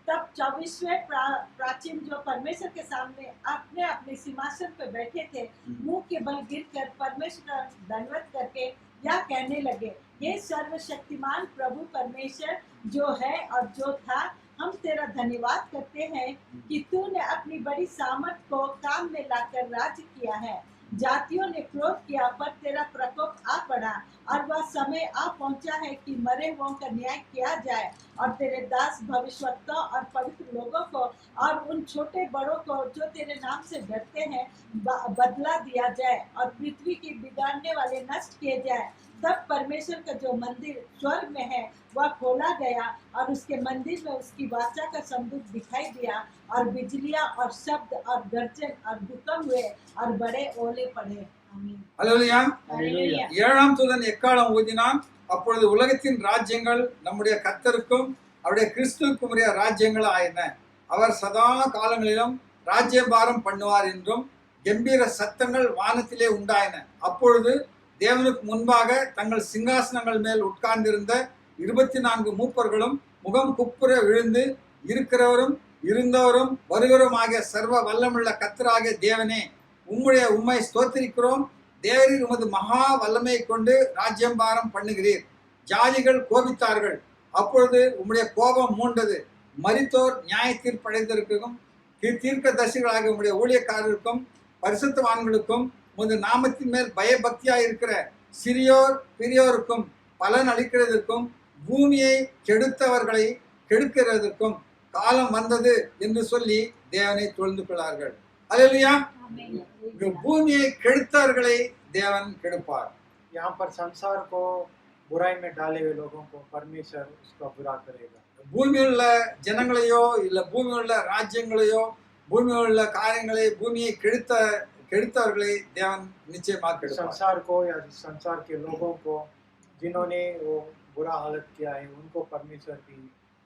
तब 24वें प्राचीन जो परमेश्वर के सामने अपने अपने सिंहासन पर बैठे थे, मुंह के बल गिरकर परमेश्वर का दंडवत करके यह कहने लगे, हे सर्वशक्तिमान प्रभु परमेश्वर जो है और जो था, हम तेरा धन्यवाद करते हैं कि तूने अपनी बड़ी सामर्थ को काम में लाकर राज्य किया है। जातियों ने क्रोध किया पर तेरा प्रकोप आ पड़ा और वह समय आ पहुंचा है कि मरे हुओं का न्याय किया जाए और तेरे दास भविष्यवक्ताओं और पवित्र लोगों को और उन छोटे बड़ों को जो तेरे नाम से डरते हैं बदला दिया जाए और पृथ्वी की बिगाड़ने वाले नष्ट किए जाए। तब परमेश्वर का जो मंदिर स्वर्ग में है वह खोला गया और उसके मंदिर में उसकी वाचा का संदूक दिखाई दिया और बिजलियां और शब्द और गर्जन और भूकंप हुए और बड़े ओले पड़े। आमीन। அல்லேலூயா. हालेलुया। ஏழாம் தூதன் எக்காலம் ஊதினான். அப்பொழுது உலகத்தின் ராஜ்யங்கள் நம்முடைய கர்த்தருக்கும் அவருடைய கிறிஸ்துவுக்கும் உரிய ராஜ்யங்கள் ஆயின. அவர் சதா காலங்களிலும் ராஜ்யபாரம் பண்ணுவார் என்றும் கம்பீர சத்தங்கள் வானத்திலே உண்டாயின. அப்பொழுது தேவனுக்கு முன்பாக தங்கள் சிங்காசனங்கள் மேல் உட்கார்ந்திருந்த 24 மூப்பர்களும் முகம் குப்புற விழுந்து, இருக்கிறவரும் இருந்தவரும் வருகிறவருமாகிய சர்வ வல்லமுள்ள கர்த்தராகிய தேவனே, உம்மை ஸ்தோத்திரிக்கிறோம். தேவரீர் உமது மகா வல்லமையை கொண்டு ராஜ்யபாரம் பண்ணுகிறீர். ஜாதிகள் கோபித்தார்கள், அப்பொழுது உம்முடைய கோபம் மூண்டது. மரித்தோர் நியாய தீர்ப்படைந்திருக்கும் தீர்க்கதரிசிகளாகிய உம்முடைய ஊழியக்காரருக்கும் பரிசுத்தவான்களுக்கும் உமது நாமத்தின் மேல் பயபக்தியாய் இருக்கிற சிறியோர் பெரியோருக்கும் பலன் அளிக்கிறதற்கும் பூமியை கெடுத்தவர்களை கெடுக்கிறதற்கும் காலம் வந்தது என்று சொல்லி தேவனை தொழுந்து கொள்ளார்கள். அல்லேலூயா. பூமியை கெடுத்தவர்களை தேவன் கெடுப்பார். यहाँ पर संसार को बुराई में डाले हुए लोगों को परमेश्वर उसका बुरा करेगा। பூமியில் உள்ள ஜனங்களையோ இல்ல பூமியில் உள்ள ராஜ்யங்களையோ பூமியில் உள்ள காரியங்களை பூமியை கெடுத்தவர்களை தேவன் நிச்சயமாக கெடுப்பார். संसार को या संसार के लोगों को जिन्होंने वो बुरा हालत किया है उनको परमेश्वर भी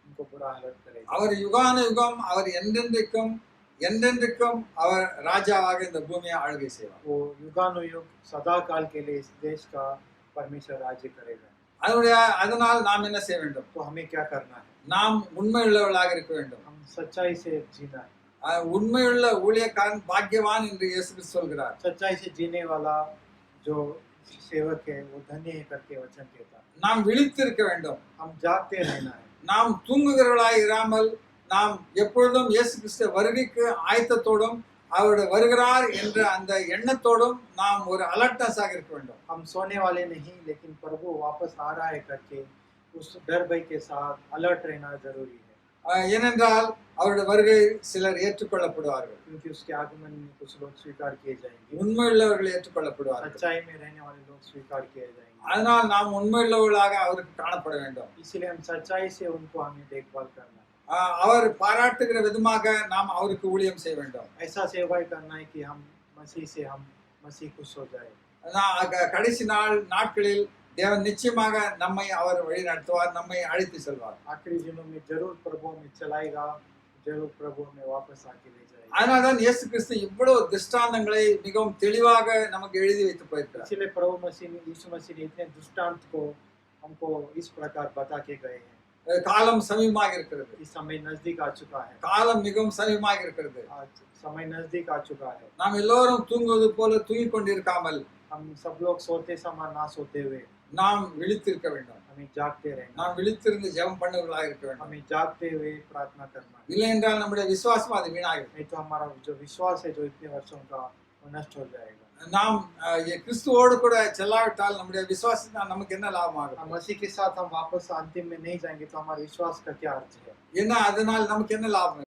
उनको बुरा हालत करेगा। அவர் யுகான யுகம் அவர் என்றென்றைக்கும் அவர் ராஜாவாக இந்த பூமியை ஆளுகை செய்வார். वो युगानुयुग सदा काल के लिए इस देश का परमेश्वर राज्य करेगा। அதனால் நாம் என்ன செய்ய வேண்டும்? तो हमें क्या करना है? நாம் உண்மையுள்ளவர்களாக இருக்க வேண்டும். हम सच्चाई से जीना है। உண்மையுள்ள ஊழியக்காரன் பாக்கியவான் என்று இயேசு கிறிஸ்து சொல்கிறார். सच्चाई से जीने वाला जो सेवक है वो धन्य है करके वचन कहता है। நாம் விழித்திருக்க வேண்டும். हम जागते रहना है। நாம் தூங்குகிறவர்களாய் இராமல் நாம் எப்பொழுதும் இயேசு கிறிஸ்து வருகைக்கு ஆயத்தத்தோடும் அவருடைய வருகிறார் என்ற அந்த எண்ணத்தோடும் நாம் ஒரு அலர்ட்னஸாக இருக்க வேண்டும். हम सोने वाले नहीं लेकिन प्रभु वापस आ रहा है करके उस डर भय के साथ अलर्ट रहना जरूरी है। ஏனென்றால் அவருடைய வருகை சிலர் ஏற்றுக்கொள்ளப்படுவார்கள். क्योंकि उसके आगमन में कुछ लोग स्वीकार किए जाएंगे। உண்மையுள்ளவர்கள் ஏற்றுக்கொள்ளப்படுவார்கள். सच्चाई में रहने वाले लोग स्वीकार किए जाएंगे। அதனால் நாம் உண்மையுள்ளவர்களாக அவருக்கு காணப்பட வேண்டும். इसलिए हम सच्चाई से उनको हमें देखभाल करना है। அவர் பாராட்டுகிற விதமாக நாம் அவருக்கு ஊழியம் செய்ய வேண்டும். ऐसा सेवाई करना है कि हम मसीह खुश हो जाए। கடைசி நாட்களில் தேவன் நிச்சயமாக நம்மை அவர் வழி நடத்துவார், நம்மை அழைத்து செல்வார். आखिरी दिनों में जरूर प्रभु हमें चलाएगा, जरूर प्रभु हमें वापस आके ले जाएगा। அதனால்தான் இயேசு கிறிஸ்து இவ்வளவு திருஷ்டாந்தங்களை மிகவும் தெளிவாக நமக்கு எழுதி வைத்து போயிருக்கிறார். इसलिए यीशु मसीह ने इतने दृष्टांत को हमको इस प्रकार बता के गए हैं। காலம் சமீபமாக இருக்கிறது. इस समय नजदीक आ चुका है। காலம் மிகவும் சமீபமாக இருக்கிறது. आज समय नजदीक आ चुका है। நாம் எல்லோரும் தூங்குவது போல தூங்கிக் கொண்டிருக்காமல் हम सब लोग सोते समय ना सोते हुए நாம் விழித்திருக்க வேண்டும். हमें जागते रहना। நாம் விழித்திருந்து ஜெபம் பண்ணுவர்களாக இருக்க வேண்டும். हमें जागते हुए प्रार्थना करना। இல்லை என்றால் நம்முடைய விசுவாசம் அது வீணாகும். नहीं तो हमारा जो विश्वास है जो इतने वर्षों का वो नष्ट हो जाएगा। நாம் கிறிஸ்துவோடு கூட செல்லாவிட்டால் நம்முடைய விசுவாசம் நமக்கு என்ன லாபமாகும்? हम मसीह के साथ हम वापस अंतिम में नहीं जाएंगे तो हमारे विश्वास का क्या अर्थ है? என்ன அதனால் நமக்கு என்ன லாபம்?